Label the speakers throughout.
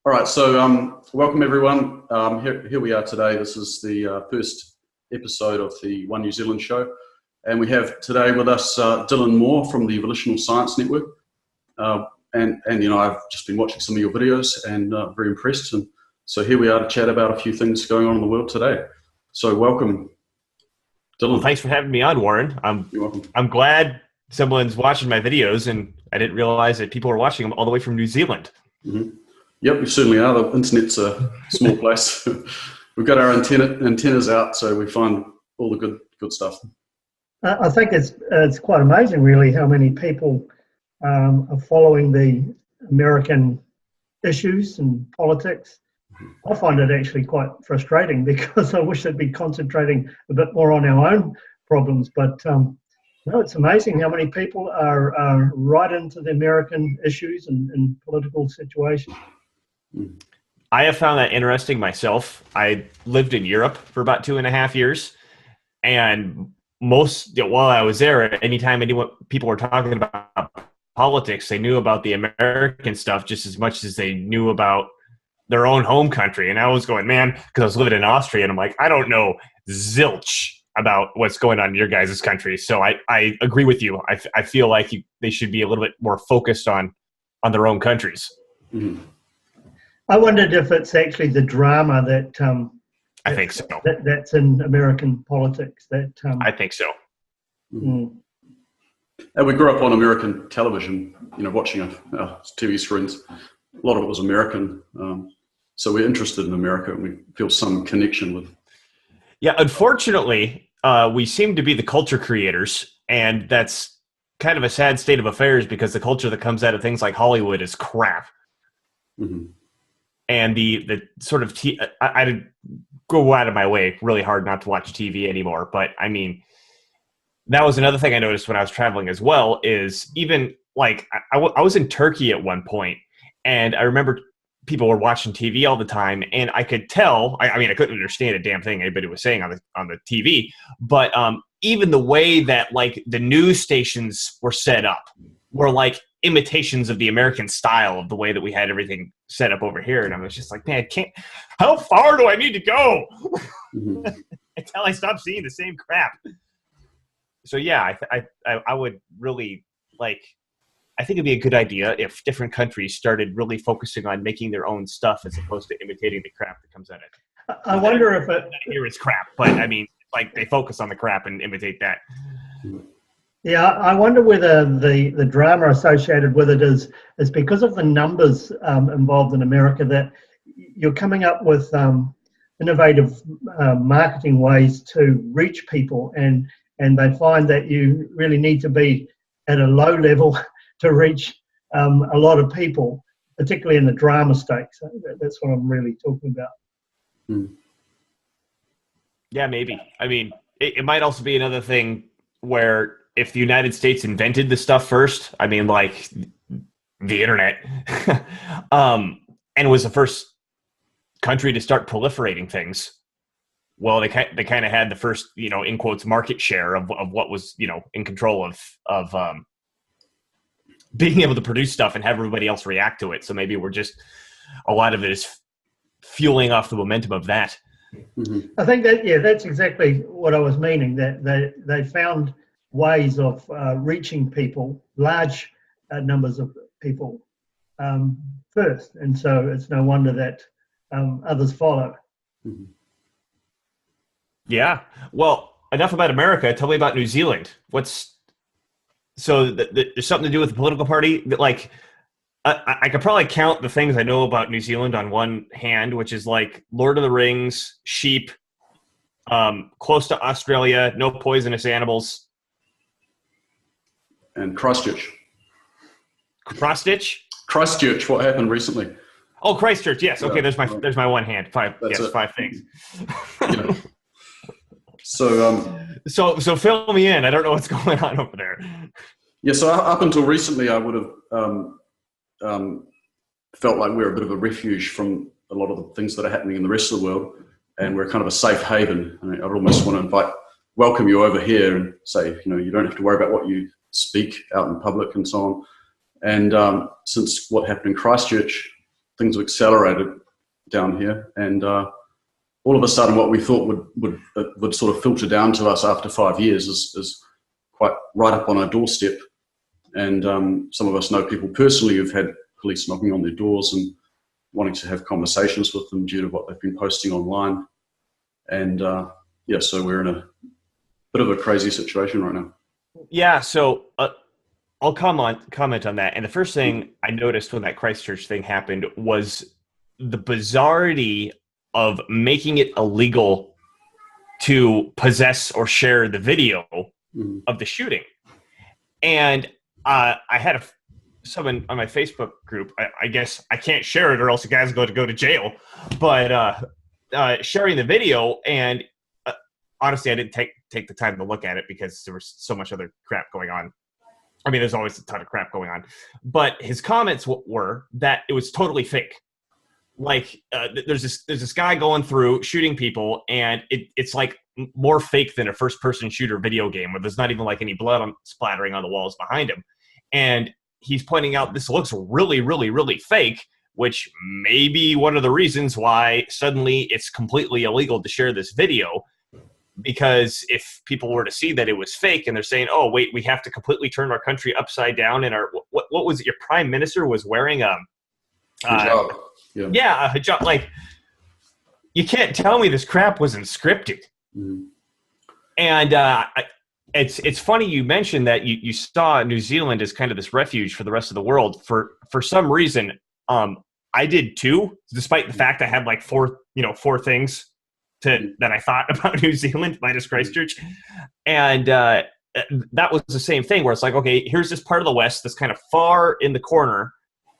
Speaker 1: All right, so welcome everyone. Here we are today. This is the first episode of the One New Zealand show. And we have today with us Dylan Moore from the Volitional Science Network. And you know, I've just been watching some of your videos and very impressed. And so here we are to chat about a few things going on in the world today. So welcome, Dylan.
Speaker 2: Well, thanks for having me on, Warren.
Speaker 1: You're welcome.
Speaker 2: I'm glad someone's watching my videos, and I didn't realize that people were watching them all the way from New Zealand.
Speaker 1: Mm-hmm. Yep, we certainly are. The internet's a small place. We've got our antennas out, so we find all the good stuff.
Speaker 3: I think it's quite amazing, really, how many people are following the American issues and politics. I find it actually quite frustrating because I wish they'd be concentrating a bit more on our own problems. But no, it's amazing how many people are right into the American issues and political situations.
Speaker 2: I have found that interesting myself. I lived in Europe for about 2.5 years, and while I was there, anytime people were talking about politics, they knew about the American stuff just as much as they knew about their own home country. And I was going, man, because I was living in Austria, and I'm like, I don't know zilch about what's going on in your guys' country. So I agree with you. I feel like they should be a little bit more focused on their own countries.
Speaker 1: Mm-hmm.
Speaker 3: I wondered if it's actually the drama that
Speaker 2: I think so.
Speaker 3: That's in American politics.
Speaker 2: I think so.
Speaker 3: Mm.
Speaker 1: And we grew up on American television, you know, watching our TV screens. A lot of it was American. So we're interested in America, and we feel some connection with.
Speaker 2: Yeah, unfortunately, we seem to be the culture creators, and that's kind of a sad state of affairs because the culture that comes out of things like Hollywood is crap.
Speaker 1: Mm-hmm.
Speaker 2: And the sort of I go out of my way really hard not to watch TV anymore. But I mean, that was another thing I noticed when I was traveling as well, is even like I was in Turkey at one point, and I remember people were watching TV all the time, and I could tell, I mean, I couldn't understand a damn thing anybody was saying on the TV, but even the way that like the news stations were set up were like imitations of the American style of the way that we had everything set up over here. And I was just like, man, how far do I need to go
Speaker 1: Mm-hmm.
Speaker 2: until I stop seeing the same crap? So yeah, I would really like, I think it'd be a good idea if different countries started really focusing on making their own stuff as opposed to imitating the crap that comes out of it.
Speaker 3: I wonder if
Speaker 2: here it's crap, but I mean, like they focus on the crap and imitate that.
Speaker 3: Yeah, I wonder whether the drama associated with it is because of the numbers involved in America, that you're coming up with innovative marketing ways to reach people, and they find that you really need to be at a low level to reach a lot of people, particularly in the drama stakes. That's what I'm really talking about.
Speaker 1: Mm.
Speaker 2: Yeah, maybe. I mean, it might also be another thing where if the United States invented the stuff first, I mean, like the internet, and was the first country to start proliferating things, well, they kind of had the first, you know, in quotes, market share of what was, you know, in control of being able to produce stuff and have everybody else react to it. So maybe a lot of it is fueling off the momentum of that.
Speaker 1: Mm-hmm.
Speaker 3: I think that's exactly what I was meaning, that they found ways of reaching people, large numbers of people first. And so it's no wonder that others follow.
Speaker 1: Mm-hmm.
Speaker 2: Yeah. Well, enough about America. Tell me about New Zealand. There's something to do with the political party that, like, I could probably count the things I know about New Zealand on one hand, which is like Lord of the Rings, sheep, close to Australia, no poisonous animals.
Speaker 1: And Christchurch.
Speaker 2: Christchurch,
Speaker 1: what happened recently?
Speaker 2: Oh, Christchurch, yes. Okay,
Speaker 1: Yeah.
Speaker 2: there's my one hand. Five things.
Speaker 1: Yeah. So
Speaker 2: So fill me in. I don't know what's going on over there.
Speaker 1: yeah, so up until recently, I would have felt like we're a bit of a refuge from a lot of the things that are happening in the rest of the world, and we're kind of a safe haven. I mean, I'd almost want to welcome you over here and say, you know, you don't have to worry about what you speak out in public and so on. And since what happened in Christchurch, things have accelerated down here, and all of a sudden, what we thought would sort of filter down to us after 5 years is quite right up on our doorstep. And some of us know people personally who've had police knocking on their doors and wanting to have conversations with them due to what they've been posting online. And yeah, so we're in a bit of a crazy situation right now.
Speaker 2: Yeah, so I'll comment on that. And the first thing I noticed when that Christchurch thing happened was the bizarrity of making it illegal to possess or share the video of the shooting. And I had someone on my Facebook group, I guess I can't share it or else the guy's going to go to jail, but sharing the video, and honestly, I didn't take the time to look at it because there was so much other crap going on. I mean, there's always a ton of crap going on. But his comments were that it was totally fake. Like, there's this guy going through shooting people, and it's like more fake than a first-person shooter video game where there's not even like any blood splattering on the walls behind him. And he's pointing out this looks really, really, really fake, which may be one of the reasons why suddenly it's completely illegal to share this video. Because if people were to see that it was fake and they're saying, oh, wait, we have to completely turn our country upside down, and what was it? Your prime minister was wearing a
Speaker 1: hijab.
Speaker 2: Yeah, a hijab. Like, you can't tell me this crap wasn't scripted.
Speaker 1: Mm-hmm.
Speaker 2: And it's funny you mentioned that you saw New Zealand as kind of this refuge for the rest of the world. For some reason, I did too, despite the fact I had like four things that I thought about New Zealand minus Christchurch. And that was the same thing where it's like, okay, here's this part of the West that's kind of far in the corner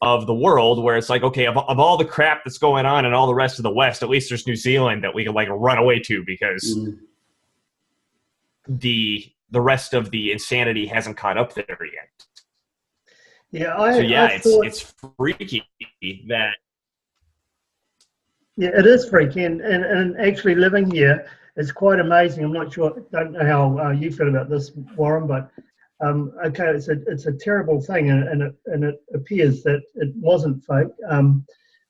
Speaker 2: of the world where it's like, okay, of all the crap that's going on in all the rest of the West, at least there's New Zealand that we can like run away to because the rest of the insanity hasn't caught up there yet.
Speaker 3: Yeah,
Speaker 2: it's freaky that.
Speaker 3: Yeah, it is freaky, and actually living here is quite amazing. I'm not sure, don't know how you feel about this, Warren, but okay, it's a terrible thing, and it appears that it wasn't fake.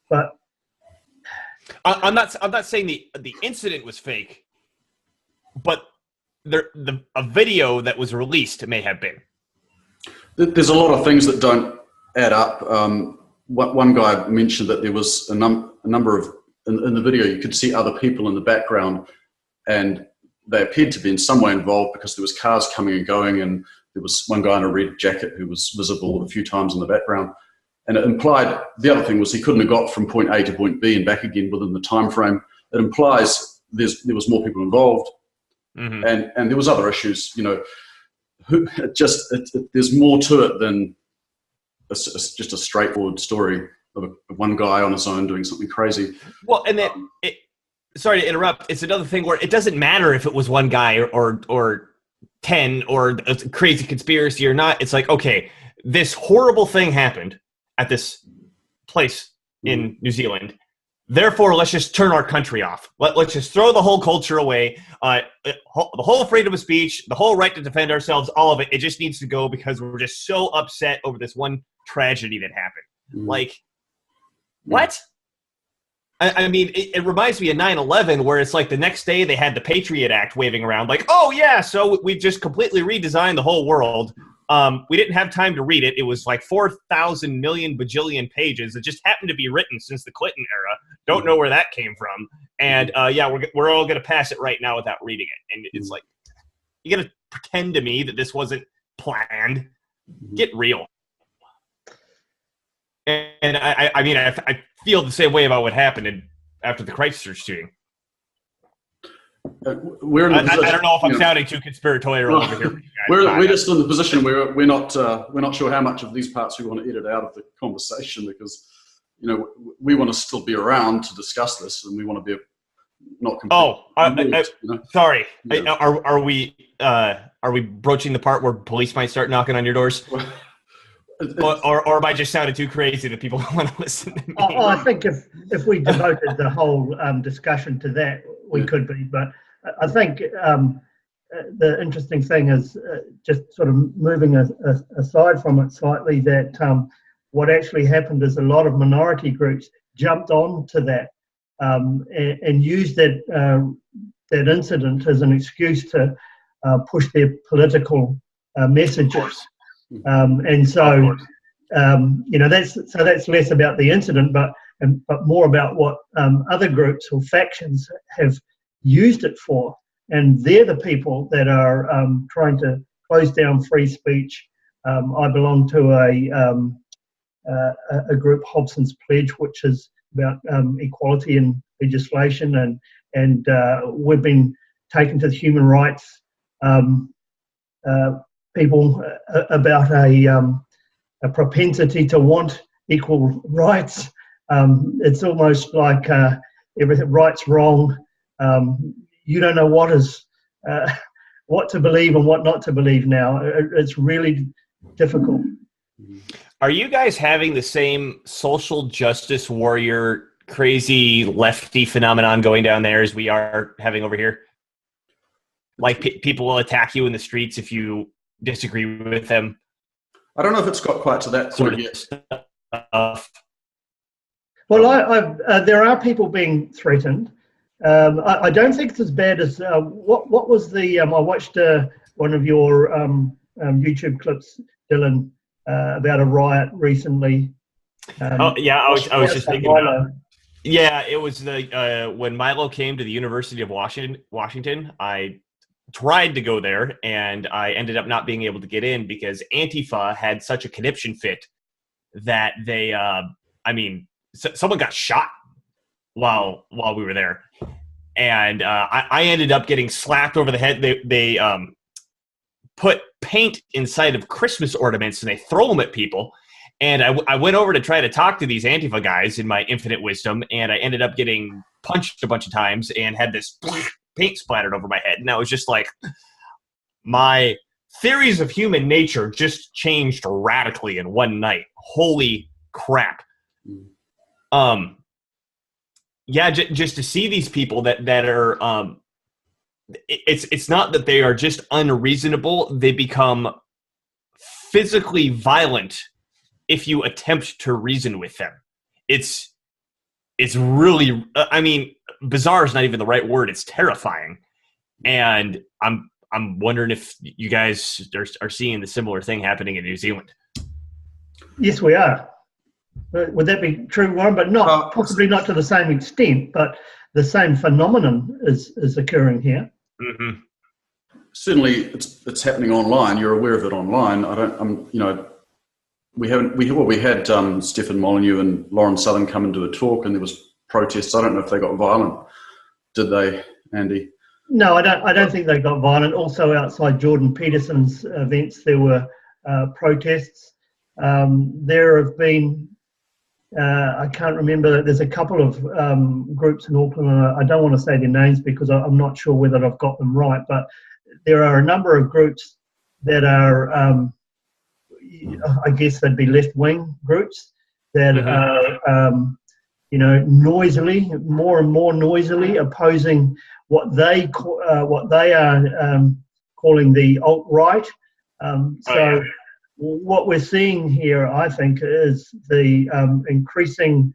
Speaker 3: But
Speaker 2: I'm not saying the incident was fake, but a video that was released may have been.
Speaker 1: There's a lot of things that don't add up. One guy mentioned that there was a number of in the video, you could see other people in the background, and they appeared to be in some way involved because there was cars coming and going, and there was one guy in a red jacket who was visible a few times in the background. And it implied, the other thing was he couldn't have got from point A to point B and back again within the time frame. It implies there was more people involved, and there was other issues. There's more to it than just a straightforward story of one guy on his own doing something crazy.
Speaker 2: Well, and then, sorry to interrupt, it's another thing where it doesn't matter if it was one guy or 10 or a crazy conspiracy or not. It's like, okay, this horrible thing happened at this place in New Zealand. Therefore, let's just turn our country off. Let's just throw the whole culture away. The whole freedom of speech, the whole right to defend ourselves, all of it, it just needs to go because we're just so upset over this one tragedy that happened. Like, what? I mean, it reminds me of 9/11, where it's like the next day they had the Patriot Act waving around, like, oh yeah, so we've just completely redesigned the whole world. We didn't have time to read it. It was like 4,000 million bajillion pages. It just happened to be written since the Clinton era. Don't know where that came from. And yeah, we're all going to pass it right now without reading it. And it's like, you got to pretend to me that this wasn't planned. Get real. And I mean, I feel the same way about what happened after the Christchurch shooting.
Speaker 1: We're in
Speaker 2: I don't know if I'm sounding too conspiratorial over here. For you guys.
Speaker 1: We're just in the position where we're not sure how much of these parts we want to edit out of the conversation, because we want to still be around to discuss this, and we want to be not completely
Speaker 2: sorry. Yeah. Are we broaching the part where police might start knocking on your doors? Or am I just sounding too crazy that people want to listen to me?
Speaker 3: I think if we devoted the whole discussion to that, we could be. But I think the interesting thing is just sort of moving aside from it slightly, that what actually happened is a lot of minority groups jumped on to that and used that incident as an excuse to push their political messages. And so, that's less about the incident, but more about what other groups or factions have used it for. And they're the people that are trying to close down free speech. I belong to a group, Hobson's Pledge, which is about equality in legislation, and we've been taken to the human rights people about a propensity to want equal rights. It's almost like everything right's wrong. You don't know what to believe and what not to believe now. It's really difficult.
Speaker 2: Are you guys having the same social justice warrior, crazy lefty phenomenon going down there as we are having over here? Like people will attack you in the streets if you disagree with them.
Speaker 1: I don't know if it's got quite to that point yet.
Speaker 3: Well, there are people being threatened. I don't think it's as bad as what was the? I watched one of your YouTube clips, Dylan, about a riot recently.
Speaker 2: I was just thinking about. Yeah, it was when Milo came to the University of Washington. I tried to go there, and I ended up not being able to get in because Antifa had such a conniption fit that they, someone got shot while we were there, and I ended up getting slapped over the head. They put paint inside of Christmas ornaments and they throw them at people. And I went over to try to talk to these Antifa guys in my infinite wisdom, and I ended up getting punched a bunch of times and had this paint splattered over my head. And I was just like, my theories of human nature just changed radically in one night. Holy crap. Just to see these people that are, it's not that they are just unreasonable. They become physically violent if you attempt to reason with them. It's really, bizarre is not even the right word. It's terrifying. And I'm wondering if you guys are seeing the similar thing happening in New Zealand.
Speaker 3: Yes, we are. Would that be true, Warren? But not possibly not to the same extent, but the same phenomenon is occurring here.
Speaker 2: Mm-hmm.
Speaker 1: Certainly, it's happening online. You're aware of it online. We had Stefan Molyneux and Lauren Southern come and do a talk, and there was protests. I don't know if they got violent. Did they, Andy?
Speaker 3: No, I don't think they got violent. Also, outside Jordan Peterson's events, there were protests. There have been, I can't remember. There's a couple of groups in Auckland, and I don't want to say their names because I'm not sure whether I've got them right. But there are a number of groups that are, I guess they'd be left-wing groups that are, noisily, more and more noisily opposing what they are calling the alt-right. What we're seeing here, I think, is the increasing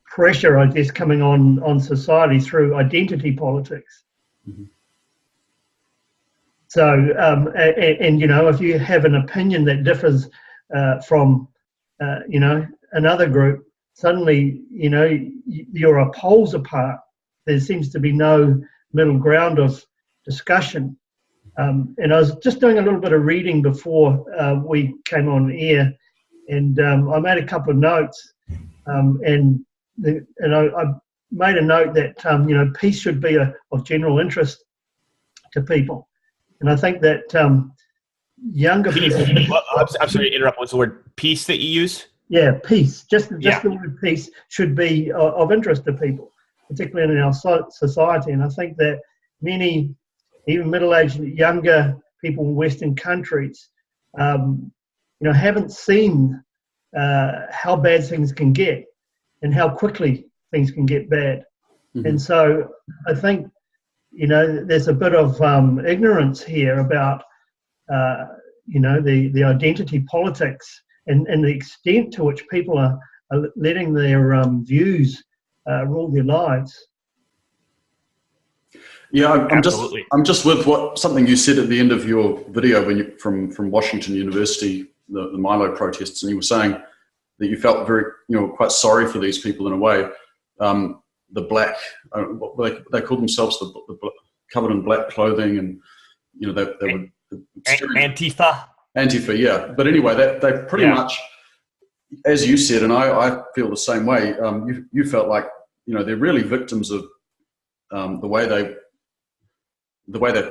Speaker 3: pressure, I guess, coming on society through identity politics.
Speaker 1: Mm-hmm.
Speaker 3: So, if you have an opinion that differs from, another group, suddenly, you're a poles apart. There seems to be no middle ground of discussion. And I was just doing a little bit of reading before we came on air, and I made a couple of notes, and I made a note that peace should be of general interest to people, and I think that younger people.
Speaker 2: I'm sorry to interrupt. What's the word peace that you use?
Speaker 3: Yeah, peace. Just the word peace should be of interest to people, particularly in our society, and I think that many, even middle-aged, younger people in Western countries, haven't seen how bad things can get and how quickly things can get bad. Mm-hmm. And so I think, there's a bit of ignorance here about, the identity politics and the extent to which people are letting their views rule their lives.
Speaker 1: Yeah, I'm just with something you said at the end of your video from Washington University, the Milo protests, and you were saying that you felt very, quite sorry for these people in a way. The black, they called themselves the covered in black clothing, and they were
Speaker 2: Antifa.
Speaker 1: Antifa, yeah. But anyway, they pretty much, as you said, and I feel the same way. You felt like they're really victims of the way they've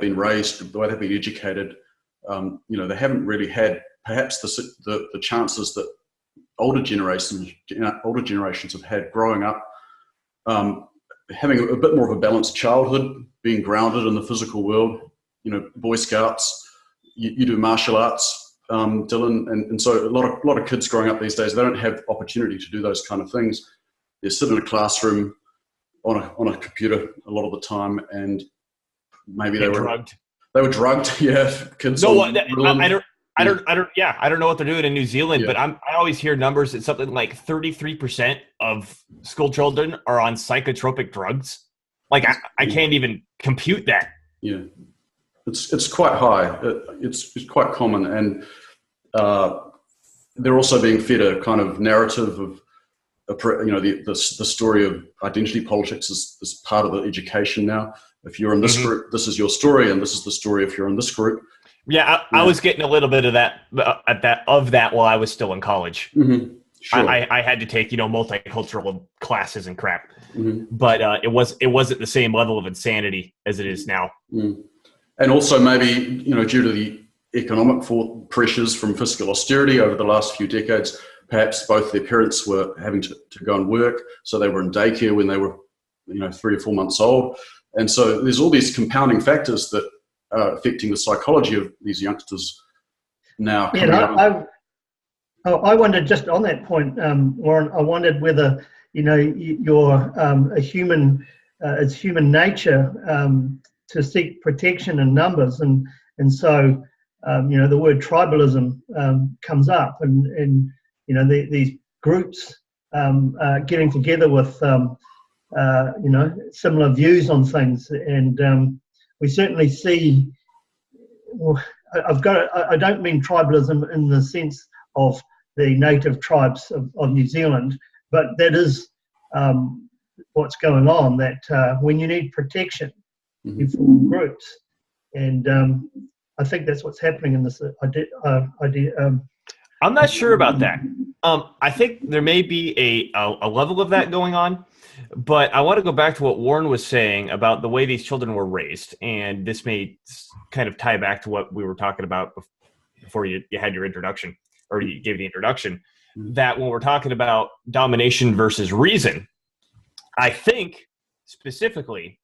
Speaker 1: been raised, the way they've been educated. They haven't really had perhaps the chances that older generations have had growing up, having a bit more of a balanced childhood, being grounded in the physical world. Boy Scouts, you do martial arts, Dylan, and so a lot of kids growing up these days, they don't have opportunity to do those kind of things. They sit in a classroom on a computer a lot of the time, and maybe they were drugged. They were drugged, yeah. Kids.
Speaker 2: No, I don't know what they're doing in New Zealand, but I always hear numbers that something like 33% of school children are on psychotropic drugs. Like I can't even compute that.
Speaker 1: Yeah, it's quite high. It's quite common, and they're also being fed a kind of narrative of the story of identity politics is part of the education now. If you're in this group, this is your story, and this is the story if you're in this group.
Speaker 2: Yeah, I was getting a little bit of that while I was still in college.
Speaker 1: Mm-hmm. Sure.
Speaker 2: I had to take multicultural classes and crap, but it wasn't the same level of insanity as it is now.
Speaker 1: And also maybe due to the economic pressures from fiscal austerity over the last few decades, perhaps both their parents were having to go and work, so they were in daycare when they were 3 or 4 months old, and so there's all these compounding factors that are affecting the psychology of these youngsters now.
Speaker 3: I wondered, just on that point, Warren, I wondered whether you're a human. It's human nature to seek protection in numbers, and so the word tribalism comes up, and these groups getting together with similar views on things, and we certainly see. I don't mean tribalism in the sense of the native tribes of New Zealand, but that is what's going on, that when you need protection, you form groups. And I think that's what's happening in this idea.
Speaker 2: I'm not sure about that. I think there may be a level of that going on, but I want to go back to what Warren was saying about the way these children were raised, and this may kind of tie back to what we were talking about before you had your introduction, or you gave the introduction, that when we're talking about domination versus reason, I think specifically,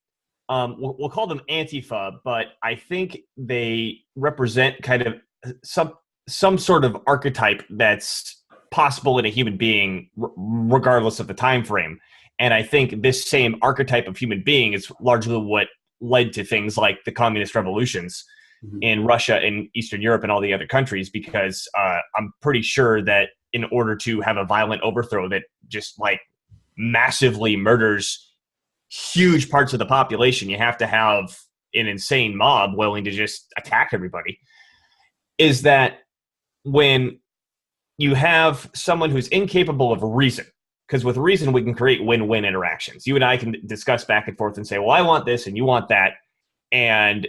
Speaker 2: we'll call them Antifa, but I think they represent kind of some sort of archetype that's possible in a human being, regardless of the time frame. And I think this same archetype of human being is largely what led to things like the communist revolutions in Russia and Eastern Europe and all the other countries, because I'm pretty sure that in order to have a violent overthrow that just massively murders huge parts of the population, you have to have an insane mob willing to just attack everybody. Is that when you have someone who's incapable of reason, because with reason we can create win-win interactions. You and I can discuss back and forth and say, well, I want this and you want that. And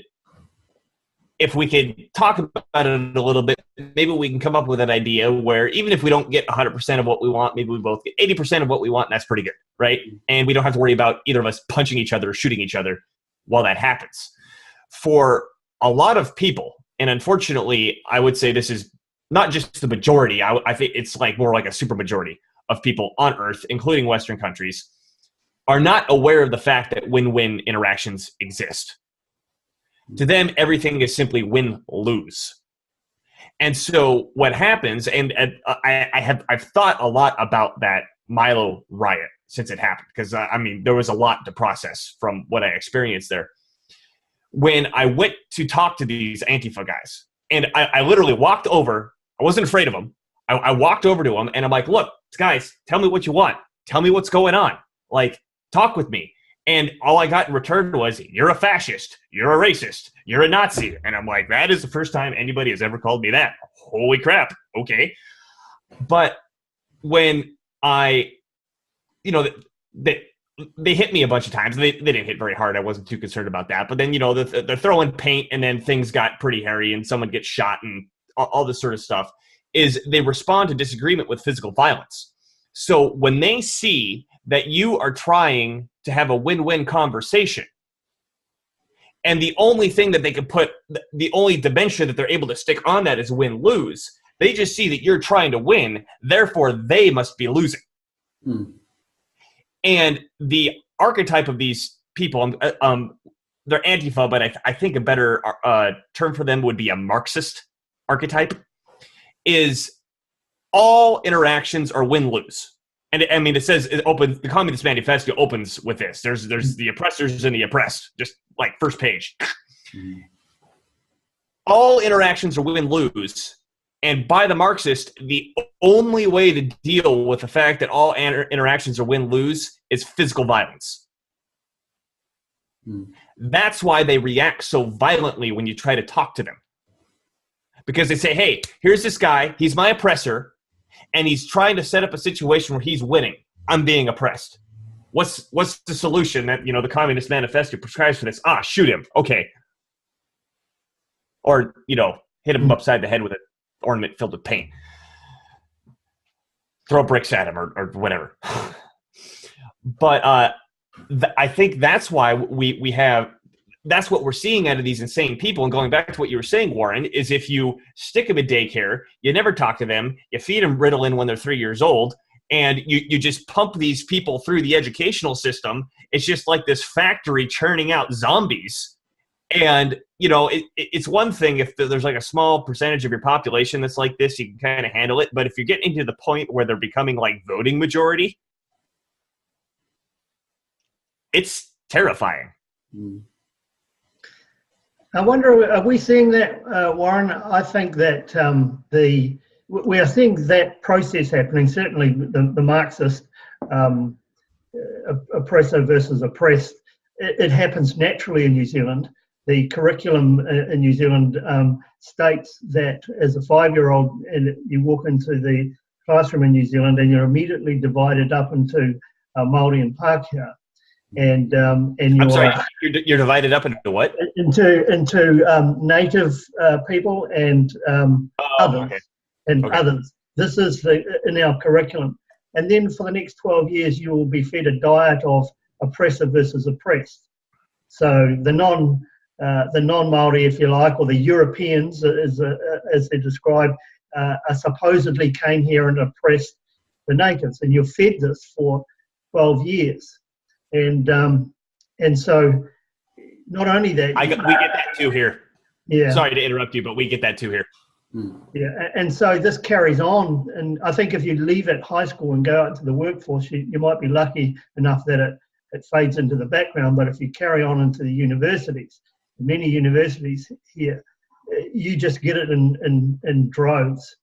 Speaker 2: if we could talk about it a little bit, maybe we can come up with an idea where even if we don't get 100% of what we want, maybe we both get 80% of what we want, and that's pretty good, right? And we don't have to worry about either of us punching each other or shooting each other while that happens. For a lot of people, and unfortunately, I would say this is not just the majority, I think it's more like a super majority of people on Earth, including Western countries, are not aware of the fact that win-win interactions exist. To them, everything is simply win-lose. And so what happens, and I've thought a lot about that Milo riot since it happened, because there was a lot to process from what I experienced there. When I went to talk to these Antifa guys, And I literally walked over. I wasn't afraid of him. I walked over to him, and I'm like, look, guys, tell me what you want. Tell me what's going on. Like, talk with me. And all I got in return was, you're a fascist. You're a racist. You're a Nazi. And I'm like, that is the first time anybody has ever called me that. Holy crap. Okay. But when I, they hit me a bunch of times. They didn't hit very hard. I wasn't too concerned about that. But then, they're throwing paint, and then things got pretty hairy, and someone gets shot, and all this sort of stuff. Is they respond to disagreement with physical violence. So when they see that you are trying to have a win-win conversation, and the only thing that they can put, the only dimension that they're able to stick on that is win-lose, they just see that you're trying to win, therefore they must be losing. And the archetype of these people, they're Antifa, but I think a better term for them would be a Marxist archetype, is all interactions are win-lose. And I mean, it says the Communist Manifesto opens with this. There's the oppressors and the oppressed, just like first page. All interactions are win-lose. And by the Marxist, the only way to deal with the fact that all interactions are win-lose is physical violence. That's why they react so violently when you try to talk to them. Because they say, hey, here's this guy, he's my oppressor, and he's trying to set up a situation where he's winning. I'm being oppressed. What's the solution that, the Communist Manifesto prescribes for this? Shoot him. Okay. Or, hit him upside the head with an ornament filled with paint. Throw bricks at him or whatever. But I think that's why we have... That's what we're seeing out of these insane people. And going back to what you were saying, Warren, is if you stick them in daycare, you never talk to them, you feed them Ritalin when they're 3 years old, and you just pump these people through the educational system, it's just like this factory churning out zombies. And, it's one thing if there's like a small percentage of your population that's like this, you can kind of handle it. But if you're getting to the point where they're becoming like voting majority, it's terrifying.
Speaker 3: I wonder, are we seeing that, Warren? I think that we are seeing that process happening. Certainly, the Marxist oppressor versus oppressed. It happens naturally in New Zealand. The curriculum in New Zealand states that as a 5-year-old, and you walk into the classroom in New Zealand, and you're immediately divided up into Māori and Pākehā. And
Speaker 2: I'm sorry, you're divided up into what?
Speaker 3: Into native people and others.
Speaker 2: Okay.
Speaker 3: And others. This is in our curriculum. And then for the next 12 years, you will be fed a diet of oppressor versus oppressed. So the non-Māori, if you like, or the Europeans, as they're described, are supposedly came here and oppressed the natives. And you're fed this for 12 years. And so not only that...
Speaker 2: we get that too here.
Speaker 3: Yeah.
Speaker 2: Sorry to interrupt you, but we get that too here.
Speaker 3: Yeah, and so this carries on. And I think if you leave at high school and go out to the workforce, you might be lucky enough that it fades into the background. But if you carry on into the universities, many universities here, you just get it in droves.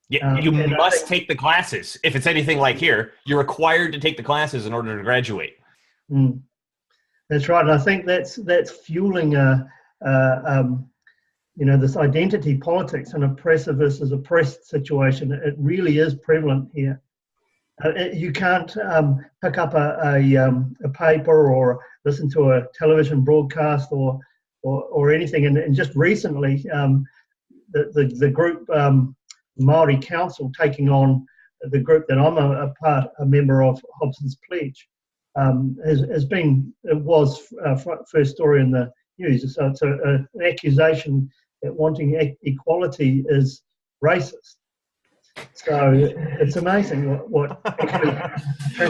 Speaker 2: Yeah, you must take the classes. If it's anything like here, you're required to take the classes in order to graduate.
Speaker 3: That's right, and I think that's fueling this identity politics, an oppressor versus oppressed situation. It really is prevalent here. You can't pick up a paper or listen to a television broadcast or anything. And just recently, the group Māori Council taking on the group that I'm a member of, Hobson's Pledge. Was first story in the news. So it's an accusation that wanting equality is racist. So it's amazing what actually.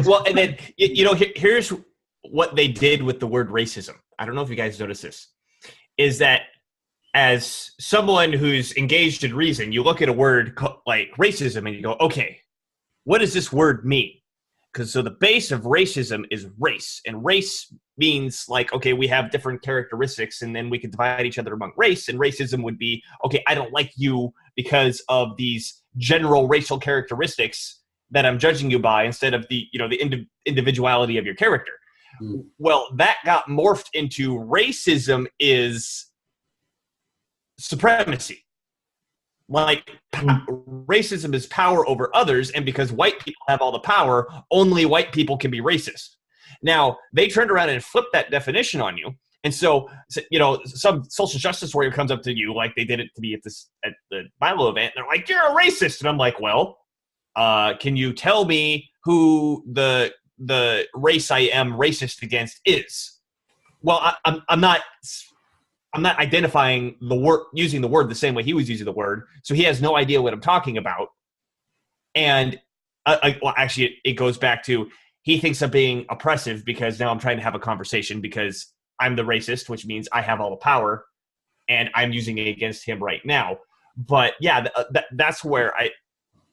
Speaker 2: Well, and then here's what they did with the word racism. I don't know if you guys noticed this. Is that as someone who's engaged in reason, you look at a word like racism and you go, okay, what does this word mean? Because so the base of racism is race, and race means like, okay, we have different characteristics and then we can divide each other among race, and racism would be, okay, I don't like you because of these general racial characteristics that I'm judging you by, instead of the, you know, the individuality of your character. Well, that got morphed into racism is supremacy. Like, racism is power over others, and because white people have all the power, only white people can be racist. Now, they turned around and flipped that definition on you. And so, you know, some social justice warrior comes up to you, like they did it to me at the Milo event, and they're like, "You're a racist." And I'm like, well, can you tell me who the race I am racist against is? Well, I'm not identifying the word, using the word the same way he was using the word, so he has no idea what I'm talking about. And well, actually, it goes back to, he thinks I'm being oppressive because now I'm trying to have a conversation because I'm the racist, which means I have all the power, and I'm using it against him right now. But yeah, that's where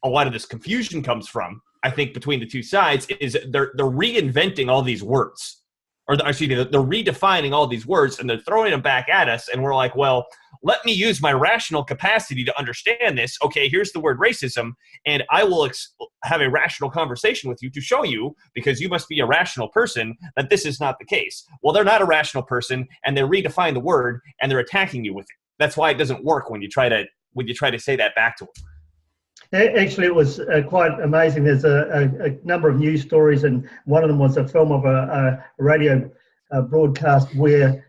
Speaker 2: a lot of this confusion comes from, I think, between the two sides, is they're reinventing all these words. Or excuse me, they're redefining all these words, and they're throwing them back at us, and we're like, well, let me use my rational capacity to understand this. Okay, here's the word racism, and I will have a rational conversation with you to show you, because you must be a rational person, that this is not the case. Well, they're not a rational person, and they redefine the word, and they're attacking you with it. That's why it doesn't work when you try to say that back to them.
Speaker 3: Actually, it was quite amazing. There's a number of news stories, and one of them was a film of a radio broadcast where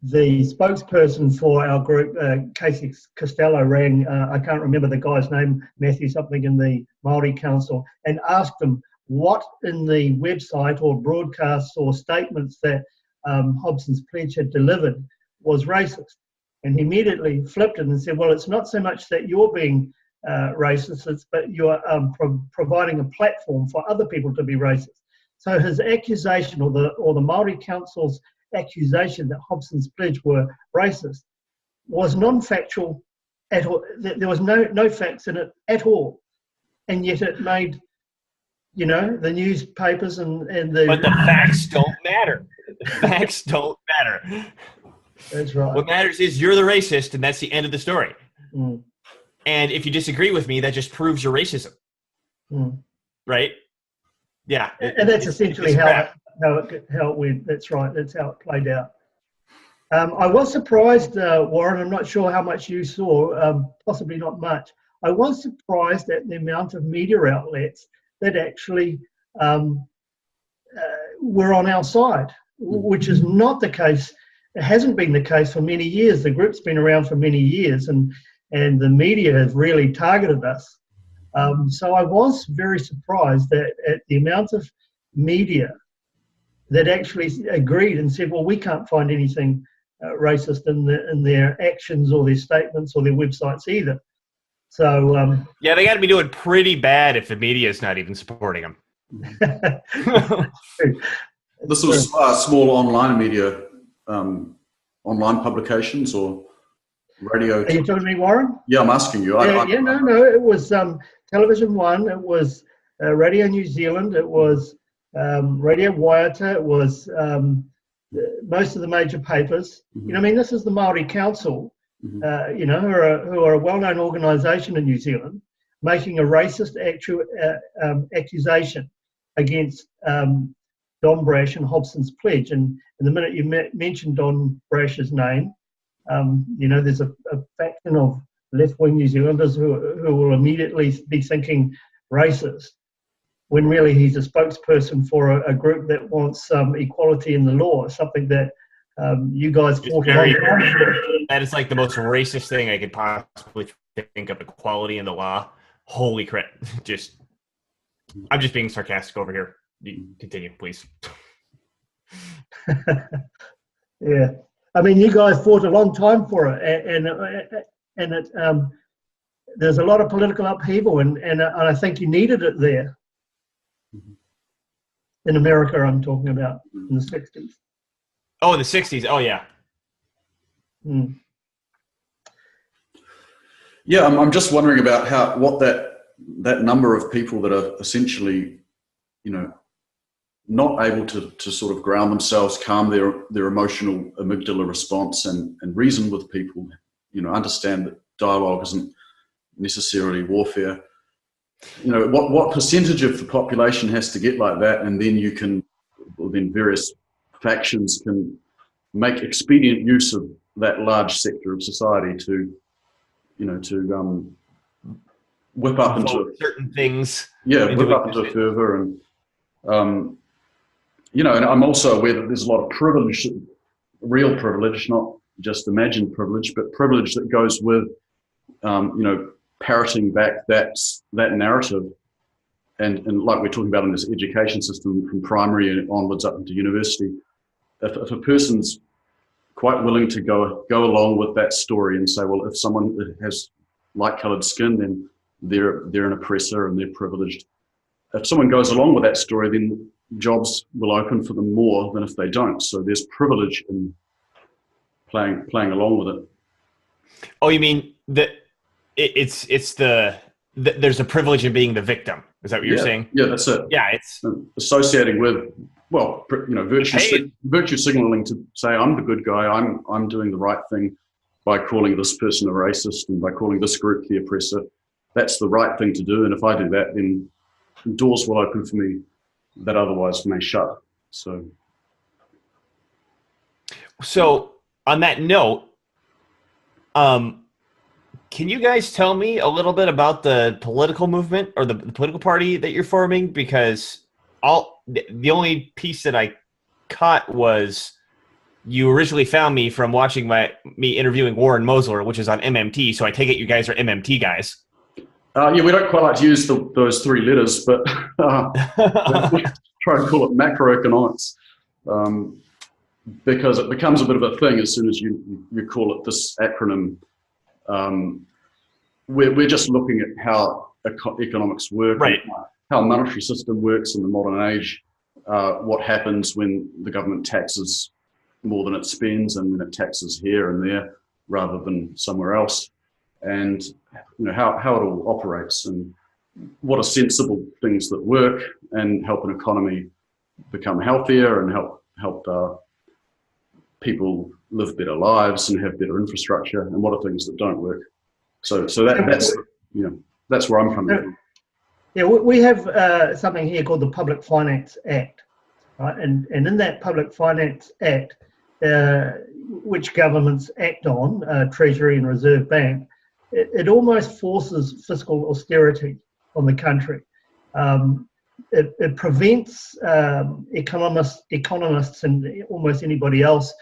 Speaker 3: the spokesperson for our group, Casey Costello, rang, I can't remember the guy's name, Matthew something, in the Māori Council, and asked him what in the website or broadcasts or statements that Hobson's Pledge had delivered was racist. And he immediately flipped it and said, well, it's not so much that you're being racist, but you're providing a platform for other people to be racist. So his accusation, or the Māori Council's accusation that Hobson's Pledge were racist, was non-factual at all. There was no facts in it at all, and yet it made, you know, the newspapers and the.
Speaker 2: But the facts don't matter. The facts don't matter.
Speaker 3: That's right.
Speaker 2: What matters is you're the racist, and that's the end of the story.
Speaker 3: Mm.
Speaker 2: And if you disagree with me, that just proves your racism.
Speaker 3: Mm.
Speaker 2: Right? Yeah.
Speaker 3: And that's essentially how it went. That's right. That's how it played out. I was surprised, Warren, I'm not sure how much you saw, possibly not much. I was surprised at the amount of media outlets that actually were on our side, which is not the case. It hasn't been the case for many years. The group's been around for many years, and the media has really targeted us. So I was very surprised at the amount of media that actually agreed and said, well, we can't find anything racist in their actions or their statements or their websites either. So
Speaker 2: yeah, they got to be doing pretty bad if the media is not even supporting them.
Speaker 1: This was small online media, online publications or radio.
Speaker 3: Are you talking to me, Warren?
Speaker 1: Yeah, I'm asking you.
Speaker 3: No. It was Television One. It was Radio New Zealand. It was Radio Waiata. It was most of the major papers. Mm-hmm. You know, I mean, this is the Māori Council. Mm-hmm. You know, who are a well-known organisation in New Zealand, making a racist accusation against Don Brash and Hobson's Pledge. And the minute you mentioned Don Brash's name, you know, there's a faction of left-wing New Zealanders who will immediately be thinking racist, when really he's a spokesperson for a group that wants equality in the law, something that you guys fought on.
Speaker 2: That is like the most racist thing I could possibly think of, equality in the law. Holy crap. I'm just being sarcastic over here. You continue, please.
Speaker 3: Yeah. I mean, you guys fought a long time for it, and it, there's a lot of political upheaval, and I think you needed it there. In America, I'm talking about, in the 60s.
Speaker 2: Oh, in the 60s. Oh, yeah.
Speaker 3: Mm.
Speaker 1: Yeah, I'm just wondering about what that number of people that are essentially, you know, not able to sort of ground themselves, calm their emotional amygdala response, and reason with people, understand that dialogue isn't necessarily warfare. What percentage of the population has to get like that, and then then various factions can make expedient use of that large sector of society to whip up into
Speaker 2: certain things.
Speaker 1: Whip up into a fervor, and and I'm also aware that there's a lot of privilege, real privilege, not just imagined privilege, but privilege that goes with parroting back that narrative, and like we're talking about in this education system from primary and onwards up into university. If a person's quite willing to go along with that story and say, well, if someone has light-colored skin, then they're an oppressor and they're privileged. If someone goes along with that story, then jobs will open for them more than if they don't. So there's privilege in playing along with it.
Speaker 2: Oh, you mean that there's a privilege in being the victim? Is that what you're saying?
Speaker 1: Yeah, that's it.
Speaker 2: Yeah, it's
Speaker 1: associating with, virtue signaling to say I'm the good guy, I'm doing the right thing by calling this person a racist and by calling this group the oppressor. That's the right thing to do, and if I do that, then doors will open for me that otherwise may shut. So
Speaker 2: on that note, can you guys tell me a little bit about the political movement or the political party that you're forming? Because the only piece that I caught was you originally found me from watching me interviewing Warren Mosler, which is on MMT. So I take it you guys are MMT guys.
Speaker 1: We don't quite like to use those three letters, but we try and call it macroeconomics, because it becomes a bit of a thing as soon as you call it this acronym. We're just looking at how economics work,
Speaker 2: right?
Speaker 1: How a monetary system works in the modern age, what happens when the government taxes more than it spends and when it taxes here and there rather than somewhere else, and how it all operates and what are sensible things that work and help an economy become healthier and help people live better lives and have better infrastructure, and what are things that don't work. So that's where I'm coming from.
Speaker 3: Yeah, we have something here called the Public Finance Act, right? And in that Public Finance Act, which governments act on, Treasury and Reserve Bank, it almost forces fiscal austerity on the country. It prevents economists and almost anybody else,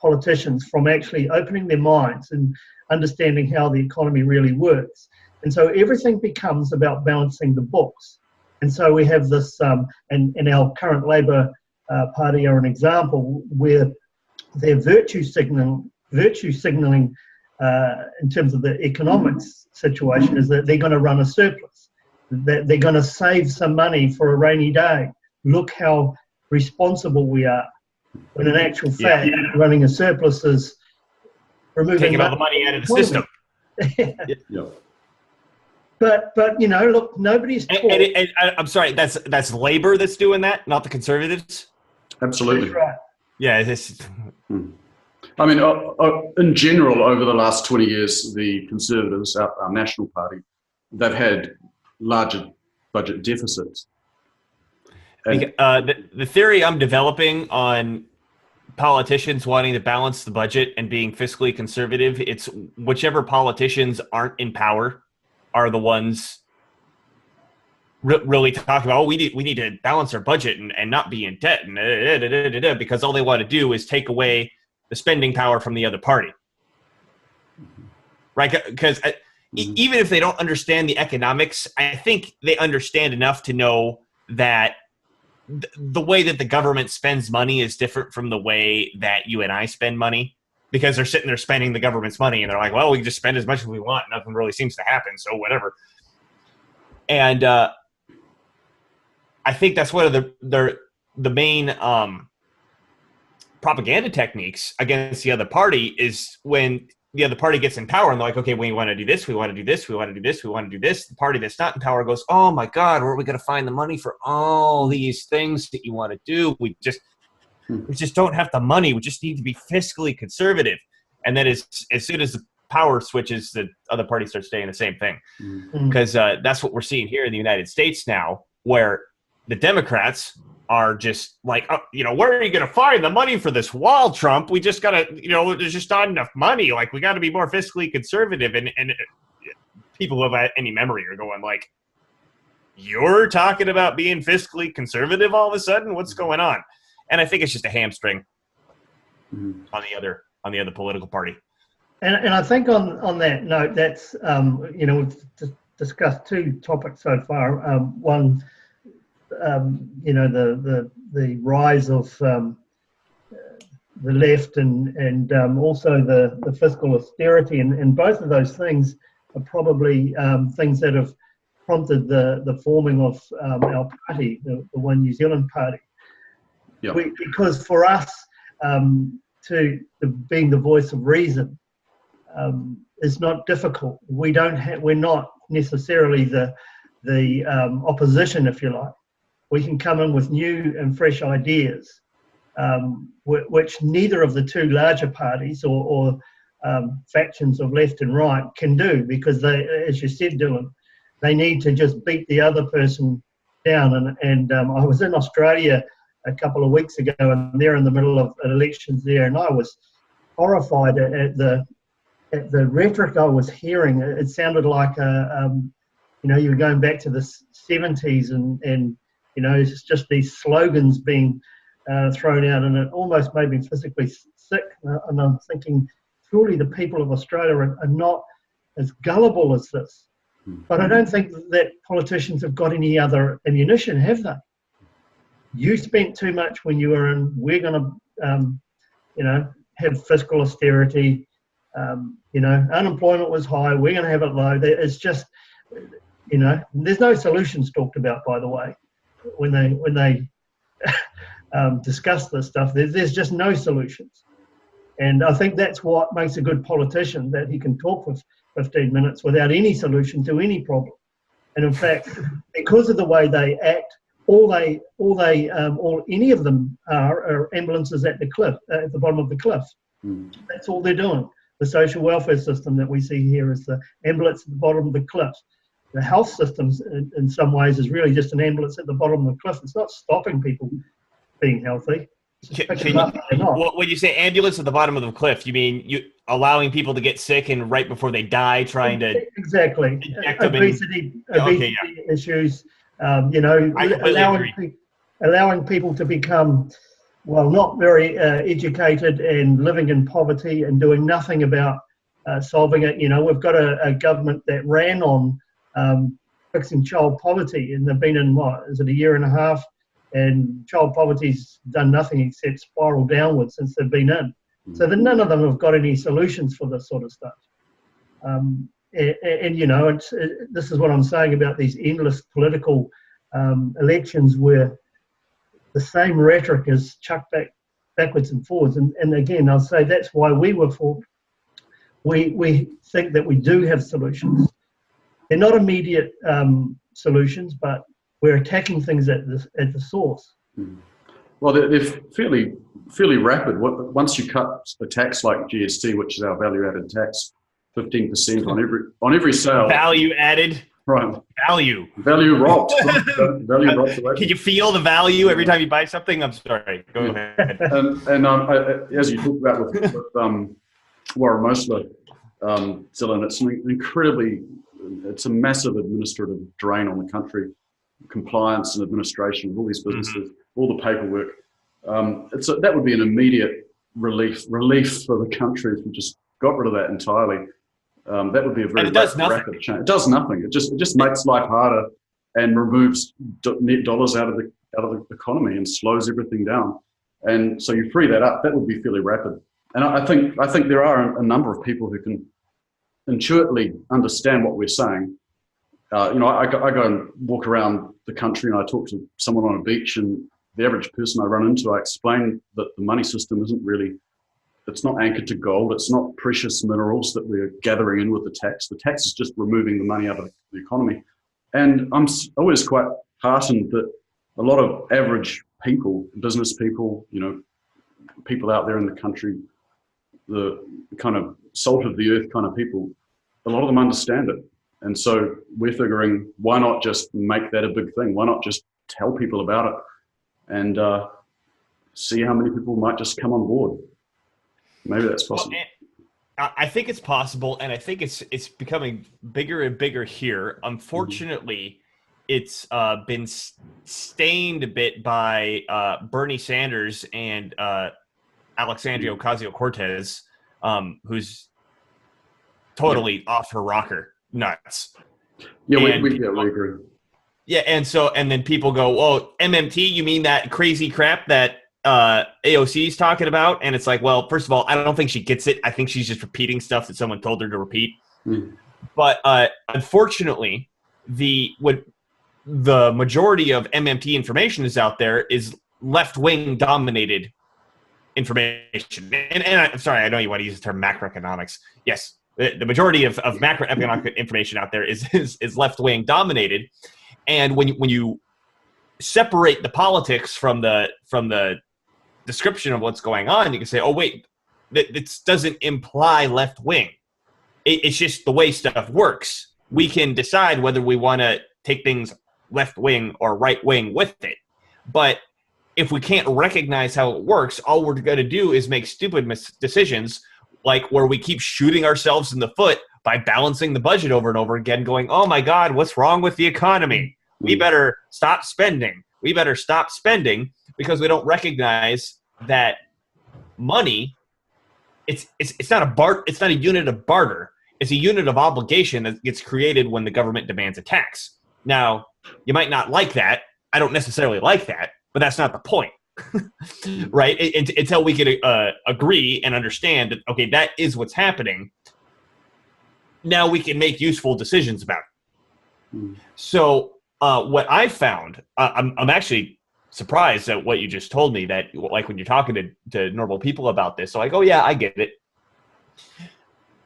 Speaker 3: politicians, from actually opening their minds and understanding how the economy really works. And so everything becomes about balancing the books. And so we have this, and our current Labour Party are an example where their virtue signaling in terms of the economics situation is that they're going to run a surplus, that they're going to save some money for a rainy day. Look how responsible we are. When in actual fact, running a surplus is removing
Speaker 2: taking all the money out of the system.
Speaker 1: Yeah.
Speaker 3: But look, nobody's taught.
Speaker 2: And I'm sorry, that's Labor that's doing that, not the Conservatives.
Speaker 1: Absolutely.
Speaker 3: That's right.
Speaker 2: Yeah.
Speaker 1: I mean, in general, over the last 20 years, the Conservatives, our national party, they've had larger budget deficits. And
Speaker 2: the theory I'm developing on politicians wanting to balance the budget and being fiscally conservative, it's whichever politicians aren't in power are the ones really talking about, we need to balance our budget and not be in debt, and because all they want to do is take away the spending power from the other party, right? Because even if they don't understand the economics, I think they understand enough to know that the way that the government spends money is different from the way that you and I spend money, because they're sitting there spending the government's money and they're like, well, we can just spend as much as we want. Nothing really seems to happen. So whatever. And I think that's one of the main propaganda techniques against the other party is when the other party gets in power and they're like, okay, we want to do this, we want to do this, we want to do this, we want to do this. The party that's not in power goes, oh my God, where are we going to find the money for all these things that you want to do? We just don't have the money. We just need to be fiscally conservative. And then as soon as the power switches, the other party starts saying the same thing. Because that's what we're seeing here in the United States now, where the Democrats are just like, oh, where are you going to find the money for this wall, Trump? We just got to, there's just not enough money. Like, we got to be more fiscally conservative. And people who have any memory are going like, you're talking about being fiscally conservative all of a sudden? What's going on? And I think it's just a hamstring on the other political party. And
Speaker 3: I think on that note, that's we've discussed two topics so far. One, the rise of the left and also the fiscal austerity, and both of those things are probably things that have prompted the forming of our party, the One New Zealand Party.
Speaker 1: Yep.
Speaker 3: Because for us, being the voice of reason is not difficult. We're not necessarily the opposition, if you like. We can come in with new and fresh ideas, which neither of the two larger parties or factions of left and right can do, because they, as you said, Dylan, they need to just beat the other person down. And I was in Australia a couple of weeks ago, and they're in the middle of elections there, and I was horrified at the rhetoric I was hearing. It sounded like you were going back to the 70s, and it's just these slogans being thrown out, and it almost made me physically sick. And I'm thinking, surely the people of Australia are not as gullible as this. But I don't think that politicians have got any other ammunition, have they? You spent too much when you were in. We're going to, have fiscal austerity. Unemployment was high. We're going to have it low. It's just, there's no solutions talked about, by the way, when they discuss this stuff. There's just no solutions. And I think that's what makes a good politician, that he can talk for 15 minutes without any solution to any problem. And in fact, because of the way they act, all any of them are ambulances at the bottom of the cliff. That's all they're doing. The social welfare system that we see here is the ambulance at the bottom of the cliff. The health systems, in some ways, is really just an ambulance at the bottom of the cliff. It's not stopping people being healthy.
Speaker 2: When you say ambulance at the bottom of the cliff, you mean you allowing people to get sick and right before they die, trying to
Speaker 3: exactly obesity issues. Allowing people to become, not very educated and living in poverty and doing nothing about solving it. We've got a government that ran on fixing child poverty, and they've been in, a year and a half, and child poverty's done nothing except spiral downwards since they've been in. So that none of them have got any solutions for this sort of stuff. This is what I'm saying about these endless political elections where the same rhetoric is chucked backwards and forwards. And again, I'll say that's why we were formed. We think that we do have solutions. They're not immediate solutions, but we're attacking things at the source.
Speaker 1: Well, they're fairly rapid. Once you cut a tax like GST, which is our value-added tax, 15% on every sale.
Speaker 2: Value added.
Speaker 1: Right.
Speaker 2: Value
Speaker 1: robbed. Value robbed away.
Speaker 2: Can you feel the value every time you buy something? I'm sorry. Go ahead.
Speaker 1: And as you talked about with Warren Mosler, Dylan, it's a massive administrative drain on the country. Compliance and administration of all these businesses, all the paperwork. That would be an immediate relief for the country if we just got rid of that entirely. That would be a very rapid change. It does nothing. It just makes life harder and removes net dollars out of the economy and slows everything down. And so you free that up. That would be fairly rapid. And I think there are a number of people who can intuitively understand what we're saying. I go and walk around the country and I talk to someone on a beach, and the average person I run into, I explain that the money system isn't really it's not anchored to gold. It's not precious minerals that we're gathering in with the tax. The tax is just removing the money out of the economy. And I'm always quite heartened that a lot of average people, business people, people out there in the country, the kind of salt of the earth kind of people, a lot of them understand it. And so we're figuring, why not just make that a big thing? Why not just tell people about it and see how many people might just come on board? Maybe that's possible.
Speaker 2: Well, I think it's possible, and I think it's becoming bigger and bigger here. Unfortunately, it's been stained a bit by Bernie Sanders and Alexandria Ocasio-Cortez, who's totally off her rocker, nuts.
Speaker 1: Yeah, we agree.
Speaker 2: Yeah, and then people go, "Oh, MMT? You mean that crazy crap that AOC is talking about?" And it's like, well, first of all, I don't think she gets it. I think she's just repeating stuff that someone told her to repeat. But unfortunately, the majority of MMT information is out there is left-wing dominated information. And I'm sorry, I know you want to use the term macroeconomics. Yes, the majority of macroeconomic information out there is left-wing dominated. And when you separate the politics from the description of what's going on, you can say, oh, wait, this doesn't imply left-wing. It's just the way stuff works. We can decide whether we want to take things left-wing or right-wing with it. But if we can't recognize how it works, all we're going to do is make stupid decisions, like where we keep shooting ourselves in the foot by balancing the budget over and over again, going, oh my God, what's wrong with the economy? We better stop spending. We better stop spending because we don't recognize that money, it's not a unit of barter. It's a unit of obligation that gets created when the government demands a tax. Now, you might not like that. I don't necessarily like that, but that's not the point. Right? Until we can agree and understand that, okay, that is what's happening. Now we can make useful decisions about it. So what I found, I'm actually surprised at what you just told me, that like when you're talking to normal people about this, so like, oh yeah, I get it.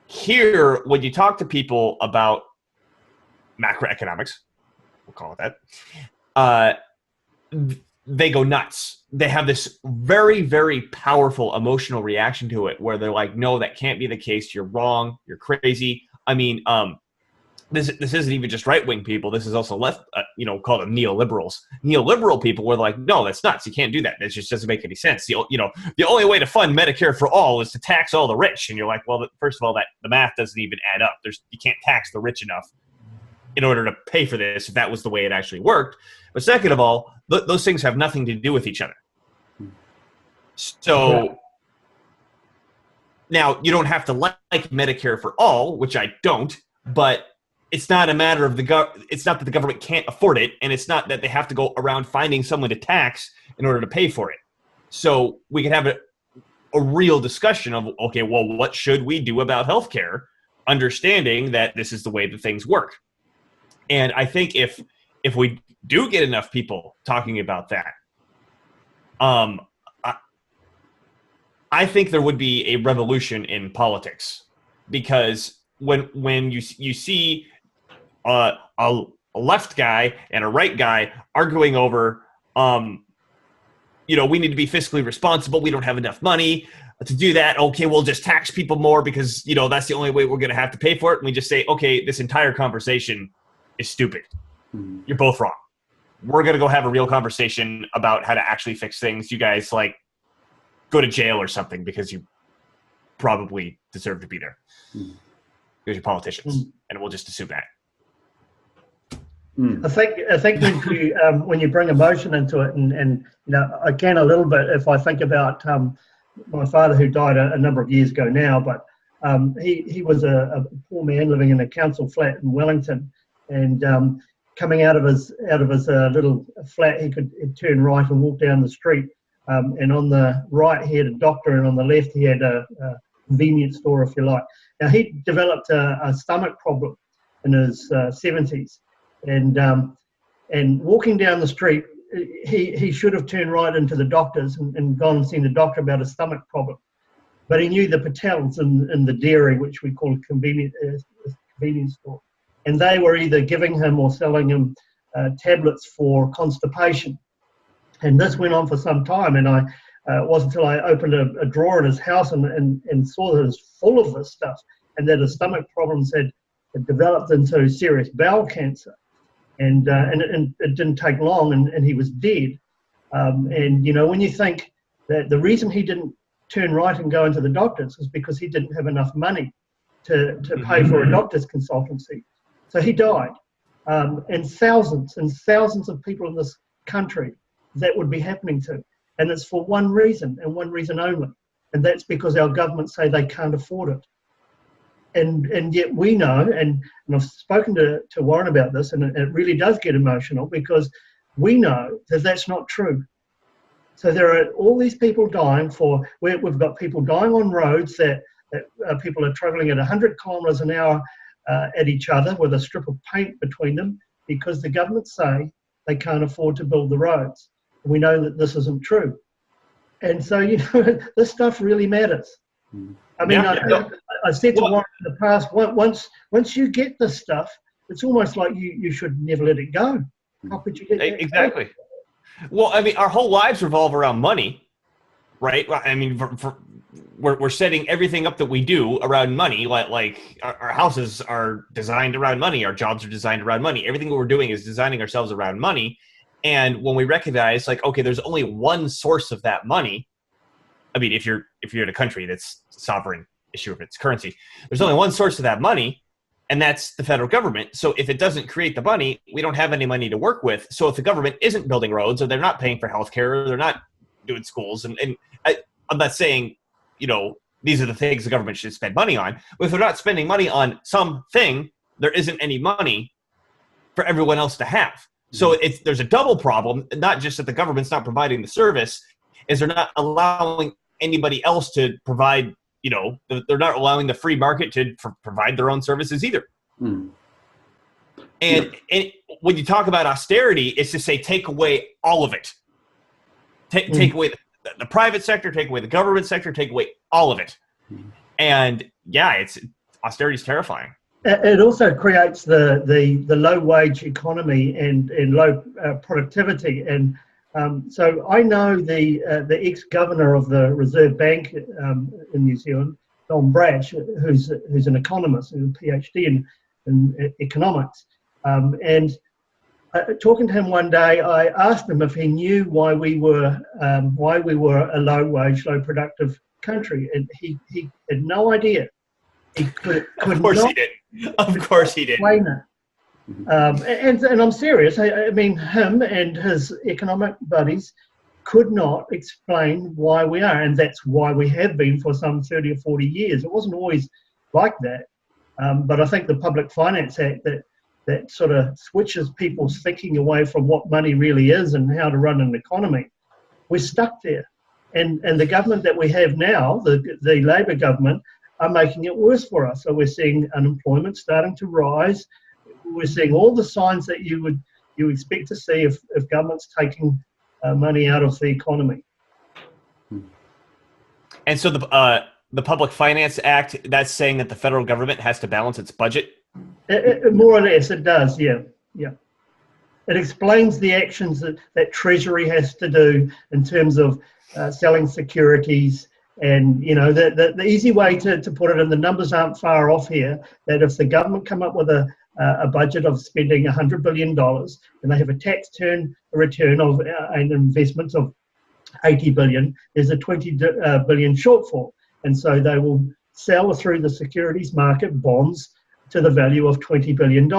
Speaker 2: Here, when you talk to people about macroeconomics, we'll call it that, they go nuts. They have this very, very powerful emotional reaction to it where they're like, no, that can't be the case. You're wrong. You're crazy. I mean, this isn't even just right-wing people. This is also left, called them neoliberals. Neoliberal people were like, no, that's nuts. You can't do that. It just doesn't make any sense. The only way to fund Medicare for all is to tax all the rich. And you're like, well, first of all, that the math doesn't even add up. You can't tax the rich enough in order to pay for this if that was the way it actually worked. But second of all, those things have nothing to do with each other. So now you don't have to like Medicare for all, which I don't, but it's not a matter of it's not that the government can't afford it, and it's not that they have to go around finding someone to tax in order to pay for it. So we can have a real discussion of, okay, well, what should we do about healthcare, understanding that this is the way that things work. And I think if we do get enough people talking about that, I think there would be a revolution in politics, because when you see a left guy and a right guy arguing over, we need to be fiscally responsible. We don't have enough money to do that. Okay, we'll just tax people more because, that's the only way we're going to have to pay for it. And we just say, okay, this entire conversation is stupid. You're both wrong. We're going to go have a real conversation about how to actually fix things. You guys, go to jail or something because you probably deserve to be there. Because you're politicians, and we'll just assume that.
Speaker 3: I think when you bring emotion into it, and I can a little bit if I think about my father, who died a number of years ago now, but he was a poor man living in a council flat in Wellington, and coming out of his little flat, he'd turn right and walk down the street, and on the right he had a doctor, and on the left he had a convenience store, if you like. Now, he developed a stomach problem in his 70s, and walking down the street, he should have turned right into the doctor's and gone and seen the doctor about a stomach problem. but he knew the Patels in the dairy, which we call a convenience store. And they were either giving him or selling him tablets for constipation. And this went on for some time. And it wasn't until I opened a drawer in his house and saw that it was full of this stuff, and that his stomach problems had developed into serious bowel cancer. And it didn't take long, and he was dead. And, you know, when you think that the reason he didn't turn right and go into the doctors is because he didn't have enough money to pay for a doctor's consultancy. So he died. And thousands of people in this country that would be happening to. And it's for one reason, and one reason only. And that's because our governments say they can't afford it. And yet we know, and I've spoken to Warren about this, and it really does get emotional, because we know that that's not true. So there are all these people dying we've got people dying on roads that people are traveling at 100 kilometres an hour at each other with a strip of paint between them, because the government say they can't afford to build the roads. We know that this isn't true. And so, you know, this stuff really matters. I mean, I said to Warren in the past, once you get this stuff, it's almost like you should never let it go. How could you get that?
Speaker 2: Exactly. Well, I mean, our whole lives revolve around money, right? I mean, we're setting everything up that we do around money. Like our houses are designed around money. Our jobs are designed around money. Everything that we're doing is designing ourselves around money. And when we recognize, like, okay, there's only one source of that money. I mean, if you're in a country that's sovereign issue of its currency, there's only one source of that money, and that's the federal government. So if it doesn't create the money, we don't have any money to work with. So if the government isn't building roads, or they're not paying for healthcare, or they're not doing schools, and I'm not saying, you know, these are the things the government should spend money on. But if they're not spending money on something, there isn't any money for everyone else to have. So there's a double problem, not just that the government's not providing the service, is they're not allowing anybody else to provide, you know, they're not allowing the free market to provide their own services either. And when you talk about austerity, it's to say, take away all of it. Take away the private sector, take away the government sector, take away all of it. And yeah, austerity is terrifying.
Speaker 3: It also creates the low wage economy and low productivity. And so I know the ex-governor of the Reserve Bank in New Zealand, Don Brash, who's an economist, who's a PhD in economics. And talking to him one day, I asked him if he knew why we were a low wage, low productive country, and he had no idea. He could
Speaker 2: of course
Speaker 3: not
Speaker 2: he did. Of course he did.
Speaker 3: Explain it. And I'm serious. I mean, him and his economic buddies could not explain why we are, and that's why we have been for some 30 or 40 years. It wasn't always like that, but I think the Public Finance Act that sort of switches people's thinking away from what money really is and how to run an economy. We're stuck there, and the government that we have now, the Labor government, are making it worse for us. So we're seeing unemployment starting to rise. We're seeing all the signs that you expect to see if government's taking money out of the economy.
Speaker 2: And so the Public Finance Act, that's saying that the federal government has to balance its budget?
Speaker 3: More or less, it does, yeah. It explains the actions that Treasury has to do in terms of selling securities. And, you know, the easy way to put it, and the numbers aren't far off here, that if the government come up with a budget of spending $100 billion and they have a tax return of an investment of $80 billion, there's a $20 billion shortfall. And so they will sell through the securities market bonds to the value of $20 billion.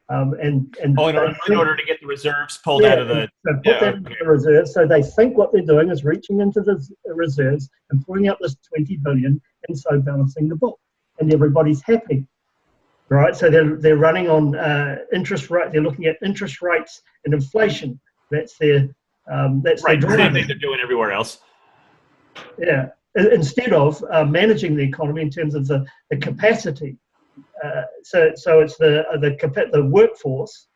Speaker 3: In
Speaker 2: order to get the reserves pulled out of the...
Speaker 3: So put that into the reserves. So they think what they're doing is reaching into the reserves and pulling out this $20 billion and so balancing the book. And everybody's happy, right? So they're running on interest rate. They're looking at interest rates and inflation. That's their... that's
Speaker 2: right,
Speaker 3: their
Speaker 2: the same thing they're doing everywhere else.
Speaker 3: Yeah. Instead of managing the economy in terms of the capacity. So it's the workforce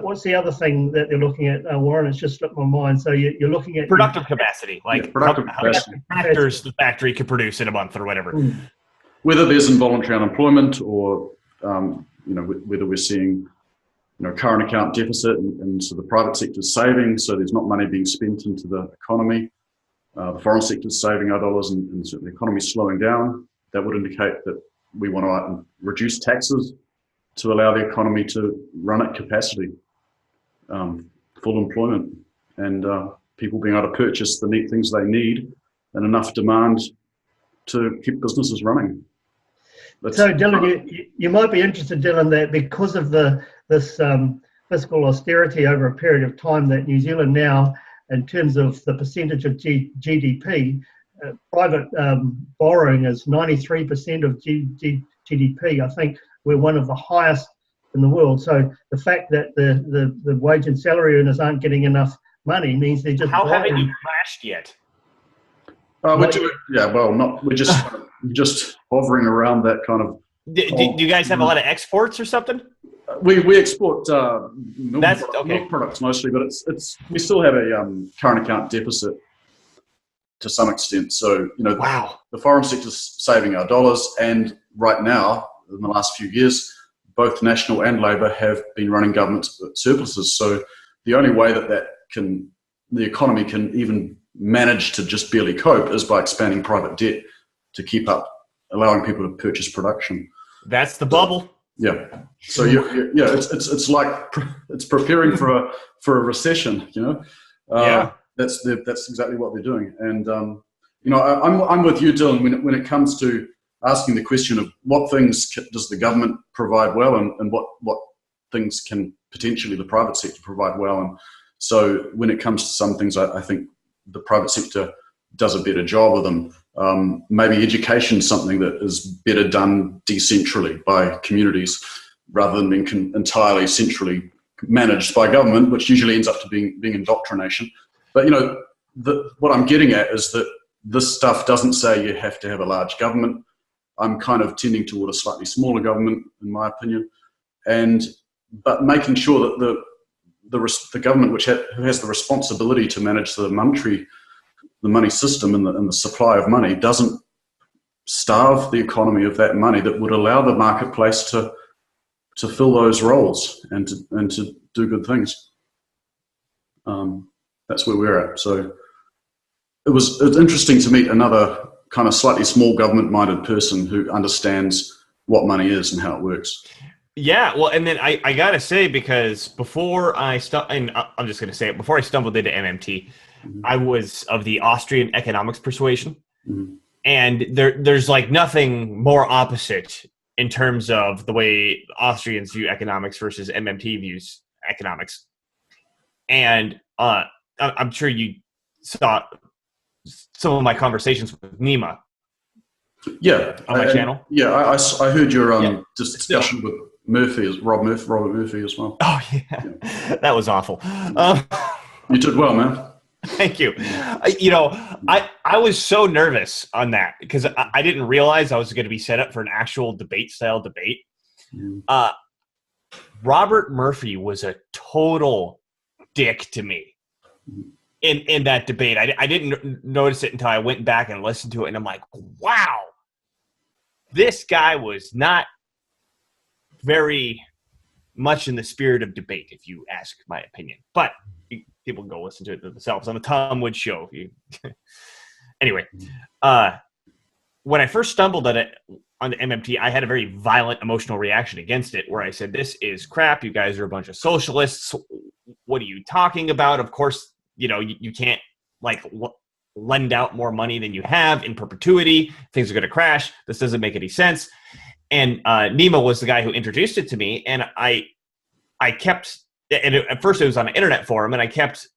Speaker 3: What's the other thing that they're looking at, Warren? It's just slipped my mind. So you're looking at
Speaker 2: productive capacity, like
Speaker 1: productive
Speaker 2: how many
Speaker 1: capacity.
Speaker 2: tractors the factory could produce in a month or whatever.
Speaker 1: Whether there's involuntary unemployment or whether we're seeing current account deficit and so the private sector's saving, so there's not money being spent into the economy. The foreign sector's saving our dollars and so the economy's slowing down. That would indicate that we want to reduce taxes to allow the economy to run at capacity, full employment, and people being able to purchase the neat things they need and enough demand to keep businesses running.
Speaker 3: So, Dylan, you might be interested, Dylan, that because of this fiscal austerity over a period of time, that New Zealand now, in terms of the percentage of GDP, private borrowing is 93% of GDP. I think we're one of the highest in the world. So the fact that the wage and salary earners aren't getting enough money means they're just
Speaker 2: How haven't you crashed yet?
Speaker 1: We're just hovering around that kind of.
Speaker 2: Do you guys have a lot of exports or something?
Speaker 1: We export milk products mostly, but it's we still have a current account deficit to some extent. So
Speaker 2: wow.
Speaker 1: The foreign sector's saving our dollars, and right now, in the last few years, both National and Labor have been running government surpluses. So the only way that the economy can even manage to just barely cope is by expanding private debt to keep up, allowing people to purchase production.
Speaker 2: That's the bubble.
Speaker 1: Yeah. So it's like it's preparing for a recession. That's exactly what they're doing. And I'm with you, Dylan, when it comes to asking the question of what things does the government provide well, and what things can potentially the private sector provide well. And so when it comes to some things, I think the private sector does a better job of them. Maybe education is something that is better done decentrally by communities rather than being entirely centrally managed by government, which usually ends up to being indoctrination. But what I'm getting at is that this stuff doesn't say you have to have a large government. I'm kind of tending toward a slightly smaller government, in my opinion, but making sure that the government, who has the responsibility to manage the money system and the supply of money, doesn't starve the economy of that money that would allow the marketplace to fill those roles and to do good things. That's where we're at. So it's interesting to meet another kind of slightly small government-minded person who understands what money is and how it works.
Speaker 2: Yeah, well, and then I gotta say, because before I stumbled into MMT, I was of the Austrian economics persuasion, and there's like nothing more opposite in terms of the way Austrians view economics versus MMT views economics. And I'm sure you saw some of my conversations with Nima.
Speaker 1: Yeah,
Speaker 2: on my channel.
Speaker 1: Yeah, I heard your discussion with Robert Murphy as well.
Speaker 2: Oh yeah. That was awful.
Speaker 1: You did well, man.
Speaker 2: Thank you. I was so nervous on that because I didn't realize I was going to be set up for an actual style debate. Robert Murphy was a total dick to me in that debate. I didn't notice it until I went back and listened to it, and I'm like, wow, this guy was not very much in the spirit of debate, if you ask my opinion. But people can go listen to it themselves on the Tom Woods show. Anyway, when I first stumbled on it on the MMT, I had a very violent emotional reaction against it, where I said, "This is crap. You guys are a bunch of socialists. What are you talking about? Of course, you can't lend out more money than you have in perpetuity. Things are going to crash. This doesn't make any sense." And Nima was the guy who introduced it to me, and I kept. And at first it was on an internet forum, and I kept,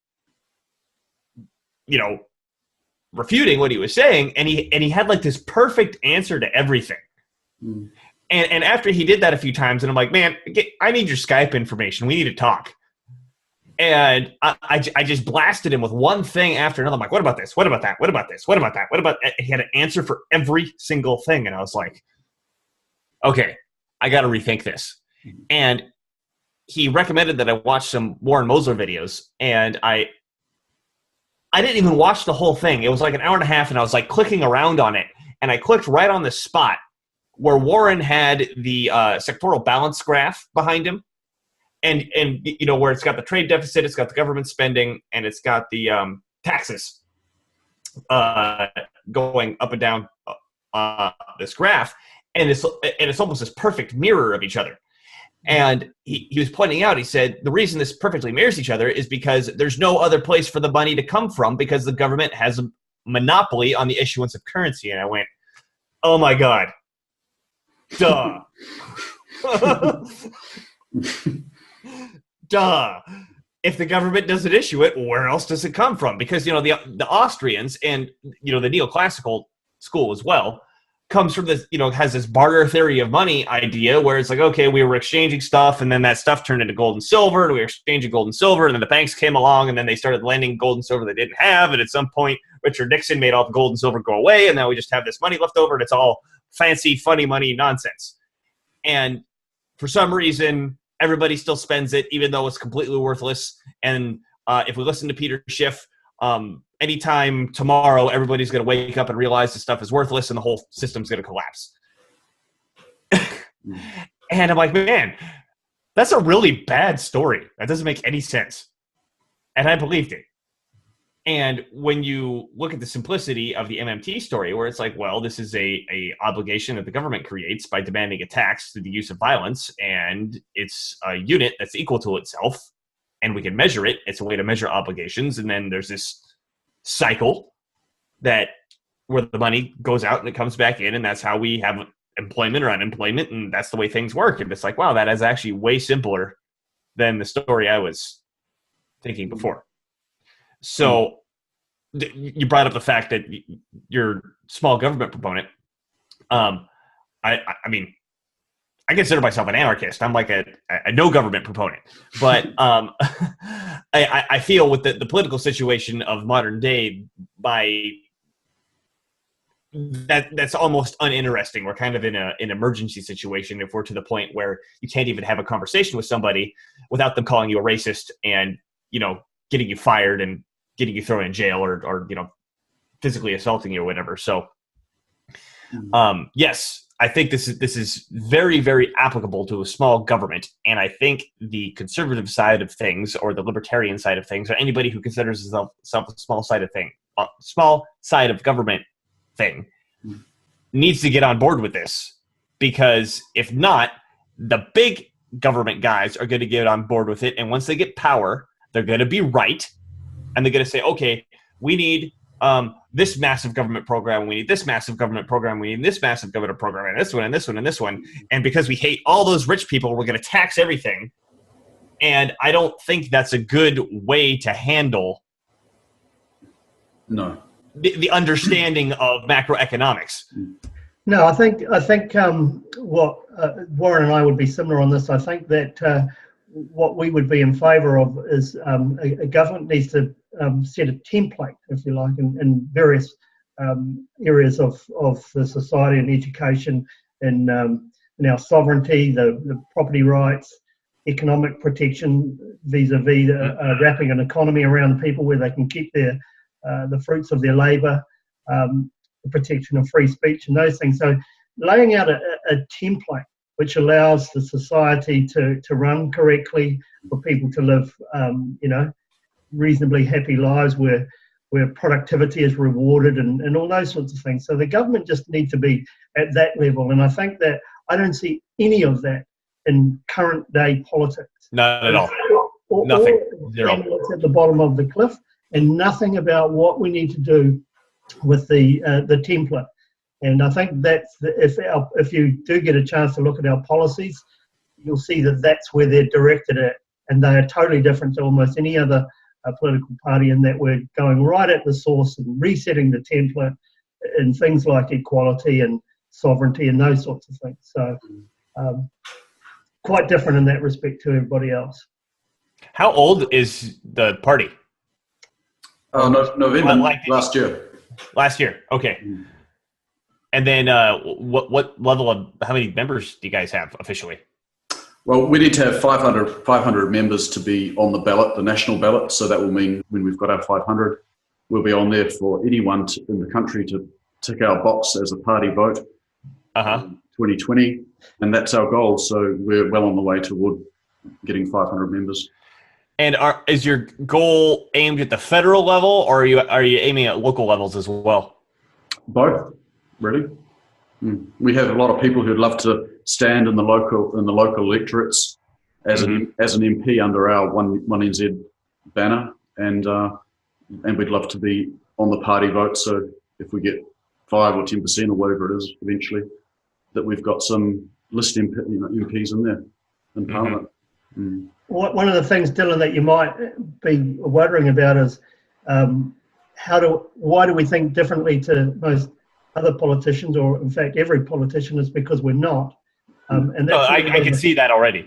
Speaker 2: refuting what he was saying, and he had like this perfect answer to everything. And after he did that a few times, and I'm like, man, I need your Skype information. We need to talk. And I just blasted him with one thing after another. I'm like, what about this? What about that? What about this? What about that? What about? He had an answer for every single thing, and I was like, okay, I got to rethink this. And he recommended that I watch some Warren Mosler videos, and I didn't even watch the whole thing. It was like an hour and a half, and I was like clicking around on it, and I clicked right on the spot where Warren had the sectoral balance graph behind him, and you know, where it's got the trade deficit, it's got the government spending, and it's got the taxes going up and down this graph, and it's almost this perfect mirror of each other. And he was pointing out, he said, the reason this perfectly mirrors each other is because there's no other place for the money to come from because the government has a monopoly on the issuance of currency. And I went, oh my God. Duh. Duh. If the government doesn't issue it, where else does it come from? Because, you know, the Austrians and, you know, the neoclassical school as well comes from this, you know, has this barter theory of money idea where it's like, okay, we were exchanging stuff, and then that stuff turned into gold and silver, and we were exchanging gold and silver, and then the banks came along, and then they started lending gold and silver they didn't have, and at some point, Richard Nixon made all the gold and silver go away, and now we just have this money left over, and it's all fancy, funny money nonsense. And for some reason, everybody still spends it, even though it's completely worthless. And if we listen to Peter Schiff, anytime tomorrow, everybody's going to wake up and realize the stuff is worthless and the whole system's going to collapse. And I'm like, man, that's a really bad story. That doesn't make any sense. And I believed it. And when you look at the simplicity of the MMT story, where it's like, well, this is a obligation that the government creates by demanding a tax through the use of violence, and it's a unit that's equal to itself, and we can measure it. It's a way to measure obligations. And then there's this cycle that where the money goes out and it comes back in, and that's how we have employment or unemployment, and that's the way things work. And it's like, wow, that is actually way simpler than the story I was thinking before. So you brought up the fact that you're a small government proponent. I mean, I consider myself an anarchist. I'm like a no government proponent. But I feel with the political situation of modern day, that's almost uninteresting. We're kind of in an emergency situation if we're to the point where you can't even have a conversation with somebody without them calling you a racist and, you know, getting you fired and getting you thrown in jail or you know, physically assaulting you or whatever. So, yes, I think this is very, very applicable to a small government. And I think the conservative side of things, or the libertarian side of things, or anybody who considers himself a small side of government thing, needs to get on board with this. Because if not, the big government guys are going to get on board with it. And once they get power, they're going to be right. And they're going to say, okay, we need this massive government program, we need this massive government program, we need this massive government program, and this one, and this one, and this one. And because we hate all those rich people, we're going to tax everything. And I don't think that's a good way to handle the understanding of macroeconomics.
Speaker 3: No, I think what Warren and I would be similar on this. I think that what we would be in favour of is a government needs to set a template, if you like, in various areas of the society and education, in our sovereignty, the property rights, economic protection vis-a-vis wrapping an economy around the people where they can keep the fruits of their labour, the protection of free speech and those things. So laying out a template which allows the society to run correctly, for people to live, reasonably happy lives where productivity is rewarded and all those sorts of things. So the government just needs to be at that level. And I think that I don't see any of that in current day politics.
Speaker 2: Not at all. Nothing. Zero.
Speaker 3: It's at the bottom of the cliff, and nothing about what we need to do with the template. And I think that's if you do get a chance to look at our policies, you'll see that that's where they're directed at, and they are totally different to almost any other political party, in that we're going right at the source and resetting the template in things like equality and sovereignty and those sorts of things. So quite different in that respect to everybody else.
Speaker 2: How old is the party?
Speaker 1: November last year.
Speaker 2: Last year, okay. And then what level of, how many members do you guys have officially?
Speaker 1: Well, we need to have 500 members to be on the ballot, the national ballot. So that will mean when we've got our 500, we'll be on there for anyone in the country to tick our box as a party vote. 2020, and that's our goal. So we're well on the way toward getting 500 members.
Speaker 2: And is your goal aimed at the federal level, or are you aiming at local levels as well?
Speaker 1: Both, really. We have a lot of people who'd love to stand in the local electorates as an MP under our one NZ banner, and we'd love to be on the party vote. So if we get 5 or 10% or whatever it is eventually, that we've got some list MPs in there in Parliament.
Speaker 3: One of the things, Dylan, that you might be wondering about is why do we think differently to most other politicians, or in fact every politician? Is because we're not. And that's
Speaker 2: I can see that already.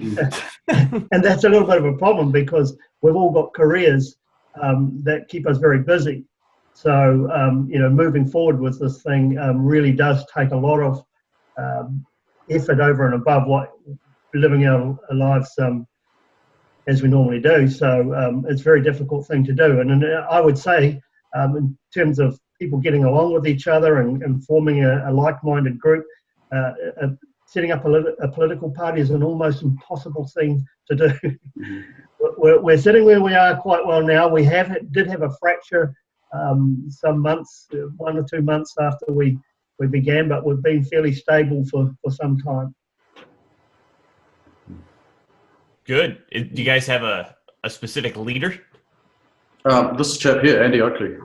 Speaker 3: And that's a little bit of a problem because we've all got careers that keep us very busy. So moving forward with this thing really does take a lot of effort over and above what living our lives as we normally do. So it's a very difficult thing to do. And I would say in terms of people getting along with each other and forming a like-minded group, setting up a political party is an almost impossible thing to do. We're sitting where we are quite well now. We did have a fracture some months, 1 or 2 months after we began, but we've been fairly stable for some time.
Speaker 2: Good. Do you guys have a specific leader?
Speaker 1: This chap here, Andy Oakley.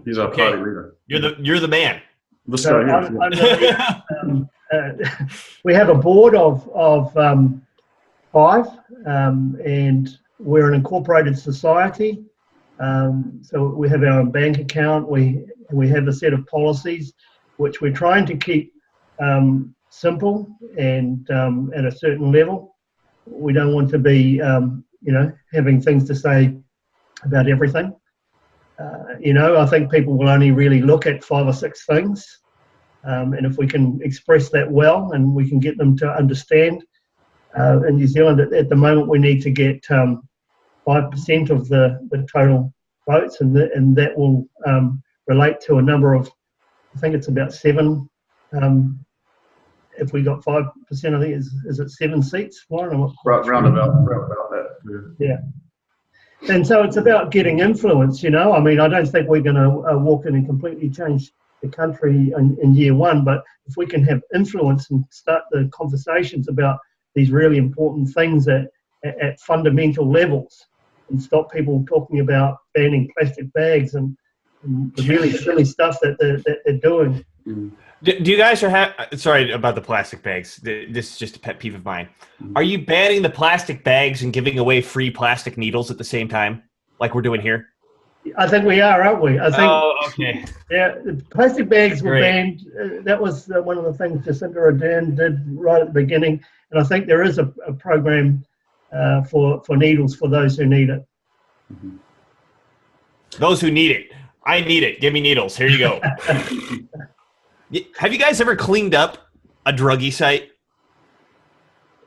Speaker 1: He's our party leader.
Speaker 2: You're the man.
Speaker 1: This guy here.
Speaker 3: We have a board of 5, and we're an incorporated society. So we have our own bank account. We have a set of policies which we're trying to keep simple and at a certain level. We don't want to be, having things to say about everything. I think people will only really look at 5 or 6 things. And if we can express that well and we can get them to understand, in New Zealand at the moment we need to get 5% of the total votes, and that will relate to a number of, I think it's about 7. If we got 5%, I think is it 7 seats, Warren?
Speaker 1: Round about that.
Speaker 3: Yeah. And so it's about getting influence. I don't think we're going to walk in and completely change the country in year 1, but if we can have influence and start the conversations about these really important things at fundamental levels, and stop people talking about banning plastic bags and the really silly stuff that they're doing.
Speaker 2: Do you guys sorry about the plastic bags. This is just a pet peeve of mine. Are you banning the plastic bags and giving away free plastic needles at the same time, like we're doing here?
Speaker 3: I think we are, aren't we?
Speaker 2: Oh, okay.
Speaker 3: Yeah, plastic bags were banned. That was one of the things Jacinda Ardern did right at the beginning. And I think there is a program for needles for those who need it.
Speaker 2: Those who need it. I need it. Give me needles. Here you go. Have you guys ever cleaned up a druggie site?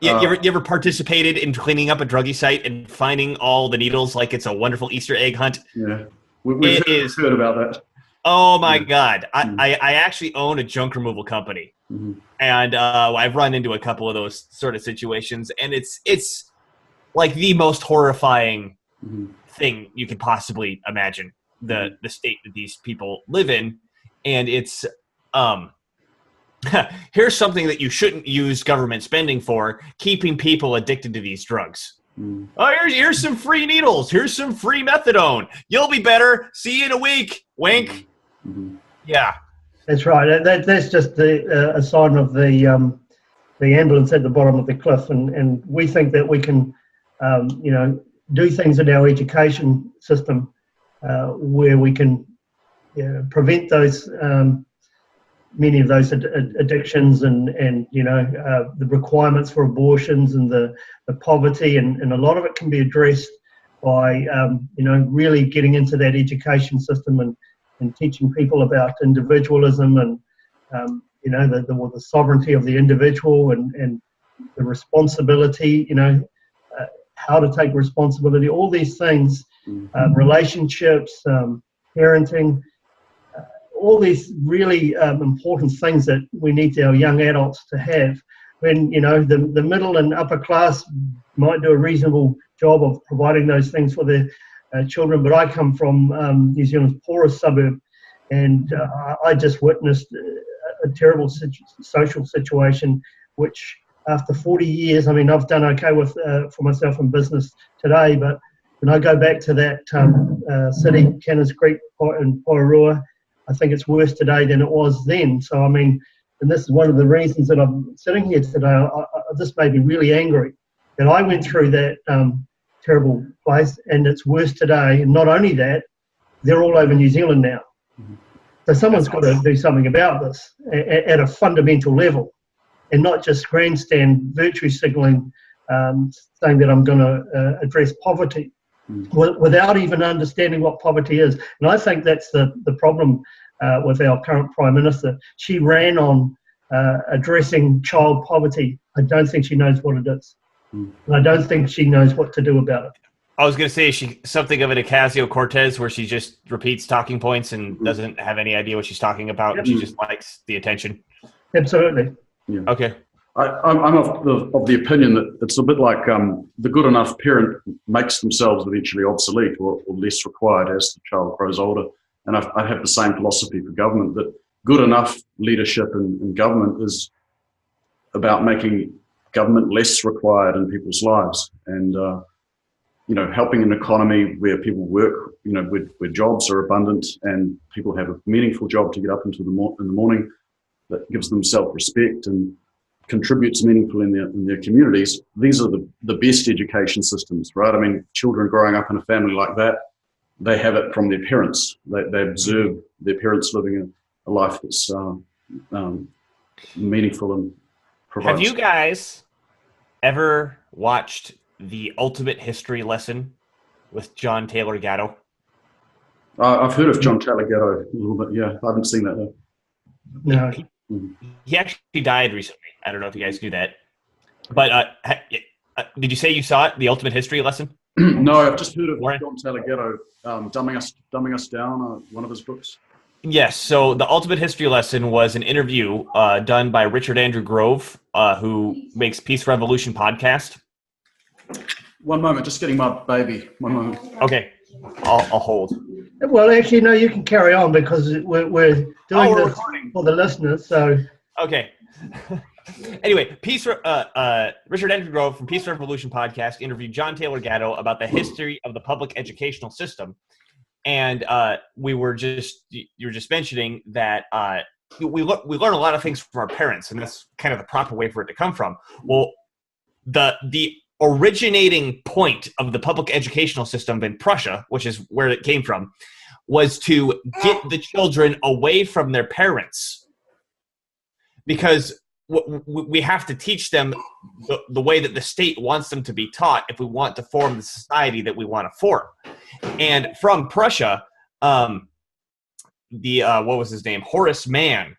Speaker 2: You ever participated in cleaning up a druggie site and finding all the needles like it's a wonderful Easter egg hunt?
Speaker 1: Yeah, we've heard about that.
Speaker 2: Oh my God! I actually own a junk removal company, and I've run into a couple of those sort of situations, and it's like the most horrifying thing you could possibly imagine. The state that these people live in, and it's here's something that you shouldn't use government spending for: keeping people addicted to these drugs. Oh, here's some free needles. Here's some free methadone. You'll be better. See you in a week. Wink. Yeah,
Speaker 3: that's right. That's just a sign of the ambulance at the bottom of the cliff, and we think that we can, do things in our education system where we can prevent those. Many of those addictions and the requirements for abortions and the poverty and a lot of it can be addressed by really getting into that education system and teaching people about individualism and the sovereignty of the individual and the responsibility, how to take responsibility, all these things, relationships, parenting, all these really important things that we need our young adults to have. When, the middle and upper class might do a reasonable job of providing those things for their children, but I come from New Zealand's poorest suburb, and I just witnessed a terrible social situation, which after 40 years, I've done okay with for myself in business today, but when I go back to that city, Cannons Creek in Poirua, I think it's worse today than it was then. So, and this is one of the reasons that I'm sitting here today. This made me really angry that I went through that terrible place, and it's worse today. And not only that, they're all over New Zealand now. So someone's got to do something about this at a fundamental level, and not just grandstand virtue signalling, saying that I'm going to address poverty without even understanding what poverty is. And I think that's the problem with our current Prime Minister. She ran on addressing child poverty. I don't think she knows what it is. And I don't think she knows what to do about it.
Speaker 2: I was going to say, is she something of an Ocasio-Cortez where she just repeats talking points and doesn't have any idea what she's talking about, and she just likes the attention?
Speaker 3: Absolutely.
Speaker 1: Yeah.
Speaker 2: Okay.
Speaker 1: I'm of the opinion that it's a bit like the good enough parent makes themselves eventually obsolete or less required as the child grows older. And I have the same philosophy for government, that good enough leadership in government is about making government less required in people's lives, and helping an economy where people work, where jobs are abundant and people have a meaningful job to get up into in the morning, that gives them self-respect and contributes meaningful in their communities. These are the best education systems, right? Children growing up in a family like that, they have it from their parents. They observe their parents living a life that's meaningful and provides.
Speaker 2: Have you guys ever watched The Ultimate History Lesson with John Taylor Gatto?
Speaker 1: I've heard of John Taylor Gatto a little bit, yeah. I haven't seen that though.
Speaker 3: No.
Speaker 2: He actually died recently. I don't know if you guys knew that. But did you say you saw it, The Ultimate History Lesson?
Speaker 1: No, I've just heard of
Speaker 2: Warren?
Speaker 1: John Taylor Gatto, Dumbing Us Down, one of his books.
Speaker 2: Yes, so The Ultimate History Lesson was an interview done by Richard Andrew Grove, who makes Peace Revolution podcast.
Speaker 1: One moment, just getting my baby. One moment.
Speaker 2: Okay, I'll hold.
Speaker 3: Well, actually, no, you can carry on because we're doing this
Speaker 2: recording
Speaker 3: for the listeners. So
Speaker 2: okay. Anyway, Richard Andrew Grove from Peace Revolution podcast interviewed John Taylor Gatto about the history of the public educational system, and you were just mentioning that we learn a lot of things from our parents, and that's kind of the proper way for it to come from. Well, the originating point of the public educational system in Prussia, which is where it came from, was to get the children away from their parents, because we have to teach them the way that the state wants them to be taught if we want to form the society that we want to form. And from Prussia, what was his name? Horace Mann.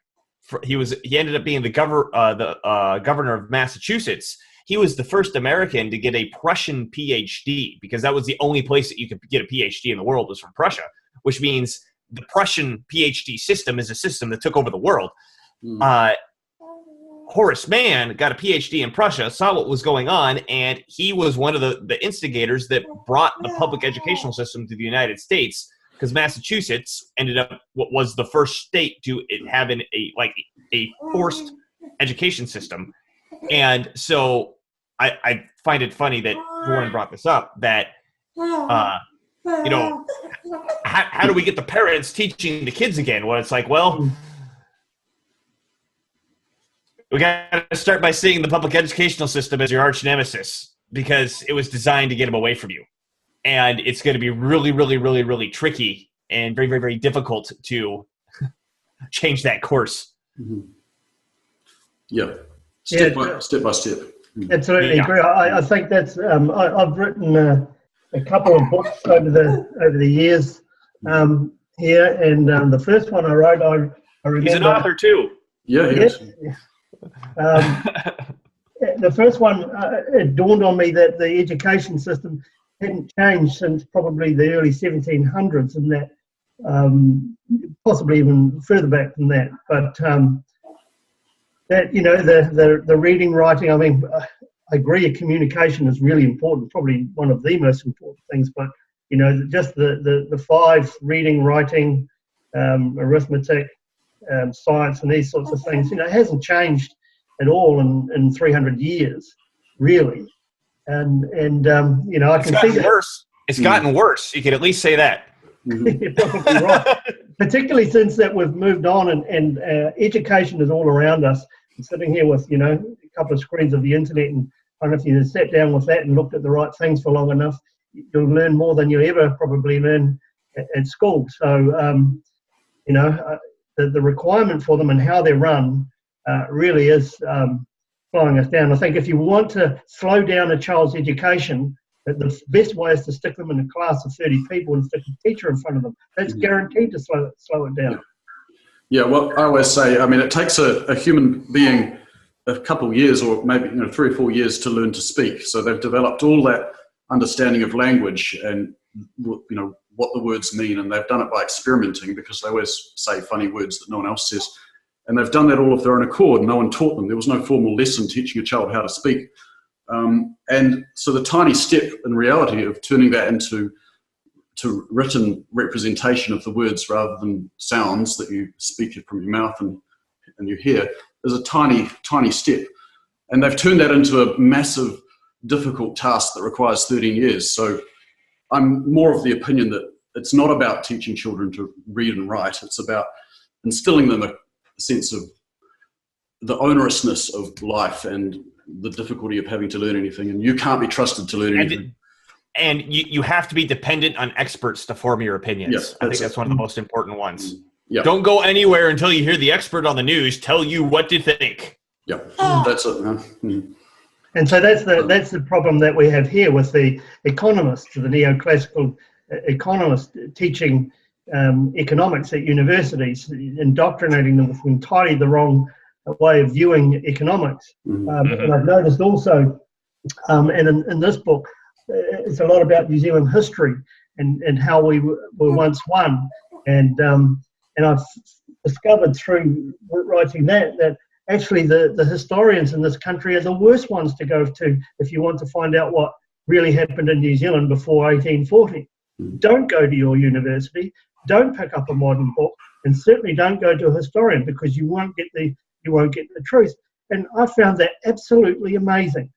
Speaker 2: He ended up being the governor of Massachusetts. He was the first American to get a Prussian PhD, because that was the only place that you could get a PhD in the world was from Prussia, which means the Prussian PhD system is a system that took over the world. Horace Mann got a PhD in Prussia, saw what was going on, and he was one of the instigators that brought the public educational system to the United States, because Massachusetts ended up what was the first state to have a forced education system. And so I find it funny that Warren brought this up, that how do we get the parents teaching the kids again? Well, it's like, well, we got to start by seeing the public educational system as your arch nemesis, because it was designed to get them away from you. And it's going to be really, really, really, really tricky and very, very, very difficult to change that course.
Speaker 1: Mm-hmm. Yeah. Step by step.
Speaker 3: Absolutely agree. I think that's. I've written a couple of books over the years here, and the first one I wrote, I remember.
Speaker 2: He's an author too.
Speaker 1: Yeah, he is.
Speaker 3: the first one, it dawned on me that the education system hadn't changed since probably the early 1700s, and that possibly even further back than that. But that, you know, the reading, writing, I mean, I agree communication is really important, probably one of the most important things, but, you know, just the five, reading, writing, arithmetic, science and these sorts of things, you know, it hasn't changed at all in 300 years, really. And you know, I can see that.
Speaker 2: Worse. It's gotten worse. You could at least say that.
Speaker 3: You're probably right. Particularly since that we've moved on and education is all around us. I'm sitting here with, you know, a couple of screens of the internet, and I don't know if you sat down with that and looked at the right things for long enough, you'll learn more than you ever probably learn at school. So, you know, the requirement for them and how they're run really is slowing us down. I think if you want to slow down a child's education, the best way is to stick them in a class of 30 people and stick a teacher in front of them. That's guaranteed to slow it down.
Speaker 1: Yeah, well, I always say, I mean, it takes a human being a couple of years, or maybe, you know, 3 or 4 years to learn to speak. So they've developed all that understanding of language and, you know, what the words mean, and they've done it by experimenting, because they always say funny words that no one else says. And they've done that all of their own accord. No one taught them. There was no formal lesson teaching a child how to speak. And so the tiny step in reality of turning that into written representation of the words rather than sounds that you speak from your mouth and you hear is a tiny, tiny step. And they've turned that into a massive, difficult task that requires 13 years. So I'm more of the opinion that it's not about teaching children to read and write. It's about instilling them a sense of the onerousness of life and the difficulty of having to learn anything. And you can't be trusted to learn anything.
Speaker 2: And you have to be dependent on experts to form your opinions.
Speaker 1: Yeah,
Speaker 2: I think that's one of the most important ones.
Speaker 1: Yeah.
Speaker 2: Don't go anywhere until you hear the expert on the news tell you what to think.
Speaker 1: Yeah, that's it.
Speaker 3: And so that's the problem that we have here with the economists, the neoclassical economists teaching economics at universities, indoctrinating them with entirely the wrong way of viewing economics. And I've noticed also, and in this book, it's a lot about New Zealand history and how we were once one. And I've discovered through writing that actually the historians in this country are the worst ones to go to if you want to find out what really happened in New Zealand before 1840. Don't go to your university, don't pick up a modern book, and certainly don't go to a historian, because you won't get the truth. And I found that absolutely amazing,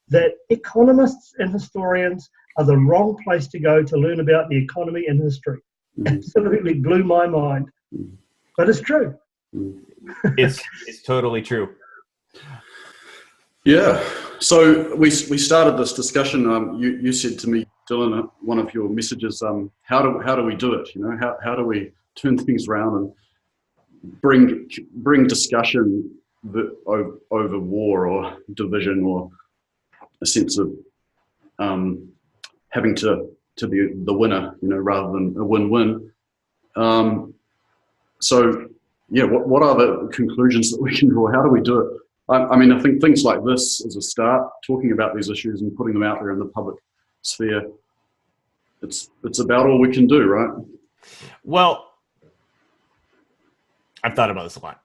Speaker 3: that economists and historians are the wrong place to go to learn about the economy and history. Absolutely blew my mind, but it's true.
Speaker 2: It's totally true.
Speaker 1: Yeah. So we started this discussion. You said to me, Dylan, one of your messages, how do we do it? You know, how do we turn things around and bring discussion over war or division or a sense of having to be the winner, you know, rather than a win-win. So yeah, what are the conclusions that we can draw? How do we do it? I mean, I think things like this as a start, talking about these issues and putting them out there in the public sphere, it's about all we can do, right?
Speaker 2: Well, I've thought about this a lot.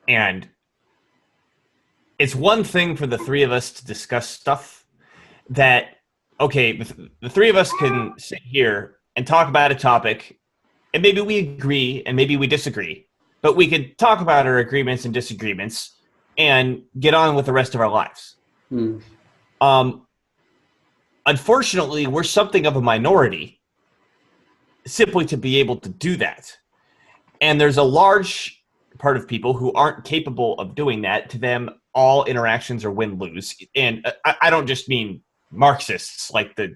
Speaker 2: And it's one thing for the three of us to discuss stuff that, okay, the three of us can sit here and talk about a topic, and maybe we agree and maybe we disagree, but we could talk about our agreements and disagreements and get on with the rest of our lives. Unfortunately, we're something of a minority simply to be able to do that. And there's a large part of people who aren't capable of doing that. To them, all interactions are win-lose. And I don't just mean Marxists, like the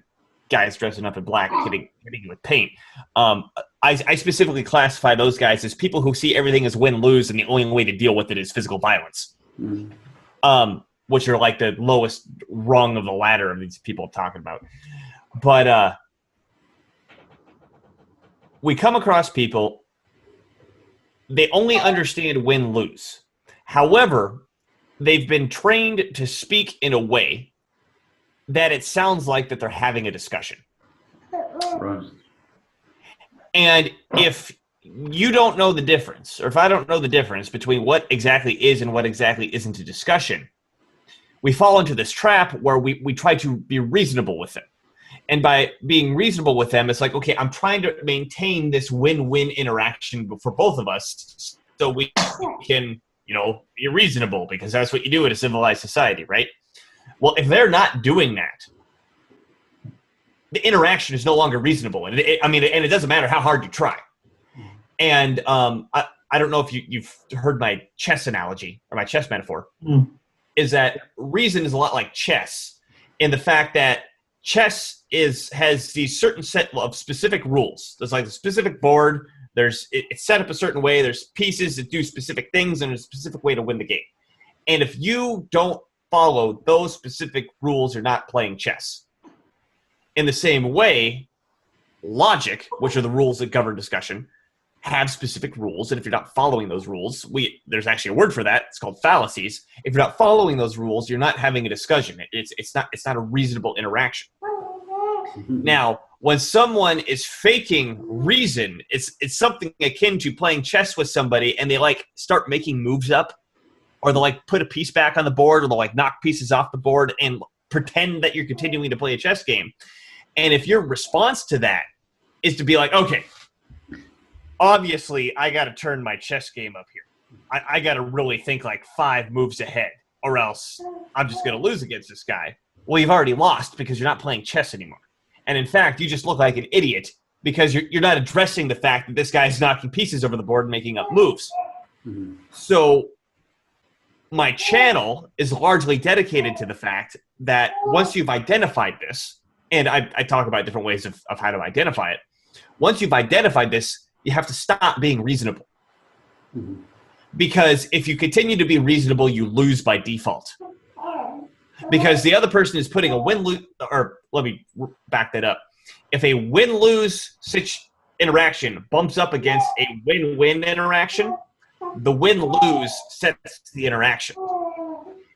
Speaker 2: guys dressing up in black hitting you with paint. I specifically classify those guys as people who see everything as win-lose, and the only way to deal with it is physical violence. Which are like the lowest rung of the ladder of these people I'm talking about. But we come across people, they only understand win-lose. However, they've been trained to speak in a way that it sounds like that they're having a discussion.
Speaker 1: Right.
Speaker 2: And if you don't know the difference, or if I don't know the difference between what exactly is and what exactly isn't a discussion, we fall into this trap where we try to be reasonable with them. And by being reasonable with them, it's like, okay, I'm trying to maintain this win-win interaction for both of us so we can, be reasonable, because that's what you do in a civilized society, right? Well, if they're not doing that, the interaction is no longer reasonable. And it doesn't matter how hard you try. And I don't know if you've heard my chess analogy or my chess metaphor, is that reason is a lot like chess in the fact that chess has these certain set of specific rules. There's like a specific board. It's set up a certain way. There's pieces that do specific things, and there's a specific way to win the game. And if you don't follow those specific rules, you're not playing chess. In the same way, logic, which are the rules that govern discussion, have specific rules, and if you're not following those rules, there's actually a word for that. It's called fallacies. If you're not following those rules, you're not having a discussion. It's not a reasonable interaction. Now, when someone is faking reason, it's something akin to playing chess with somebody, and they start making moves up, or they'll put a piece back on the board, or they'll knock pieces off the board and pretend that you're continuing to play a chess game. And if your response to that is to be like, okay, obviously, I got to turn my chess game up here. I got to really think 5 moves ahead, or else I'm just going to lose against this guy. Well, you've already lost because you're not playing chess anymore. And in fact, you just look like an idiot because you're not addressing the fact that this guy's knocking pieces over the board and making up moves. Mm-hmm. So my channel is largely dedicated to the fact that once you've identified this, and I talk about different ways of how to identify it. Once you've identified this, you have to stop being reasonable. Mm-hmm. Because if you continue to be reasonable, you lose by default. Because the other person is putting a win-lose, or let me back that up. If a win-lose interaction bumps up against a win-win interaction, the win-lose sets the interaction.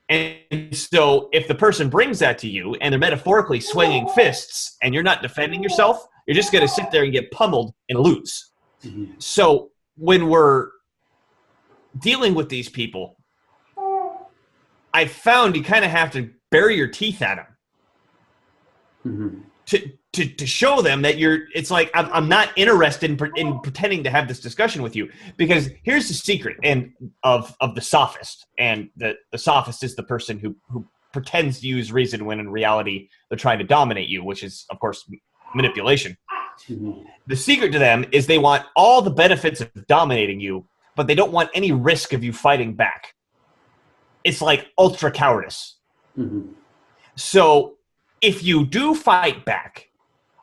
Speaker 2: And so if the person brings that to you and they're metaphorically swinging fists and you're not defending yourself, you're just going to sit there and get pummeled and lose. Mm-hmm. So when we're dealing with these people, I found you kind of have to bury your teeth at them to show them that it's like, I'm not interested in pretending to have this discussion with you, because here's the secret of the sophist. And the sophist is the person who pretends to use reason when in reality they're trying to dominate you, which is, of course, manipulation. Mm-hmm. The secret to them is they want all the benefits of dominating you, but they don't want any risk of you fighting back. It's like ultra cowardice. Mm-hmm. So if you do fight back,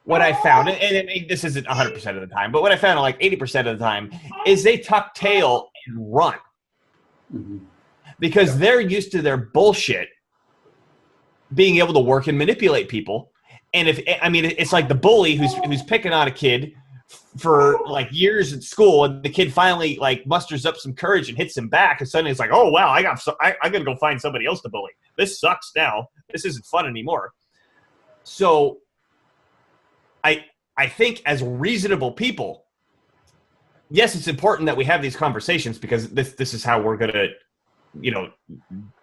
Speaker 2: what I found, and this isn't 100% of the time, but what I found 80% of the time is they tuck tail and run. Mm-hmm. Because they're used to their bullshit being able to work and manipulate people. And it's like the bully who's picking on a kid for years at school, and the kid finally musters up some courage and hits him back, and suddenly it's like, oh wow, I gotta go find somebody else to bully. This sucks now. This isn't fun anymore. So I think as reasonable people, yes, it's important that we have these conversations, because this is how we're gonna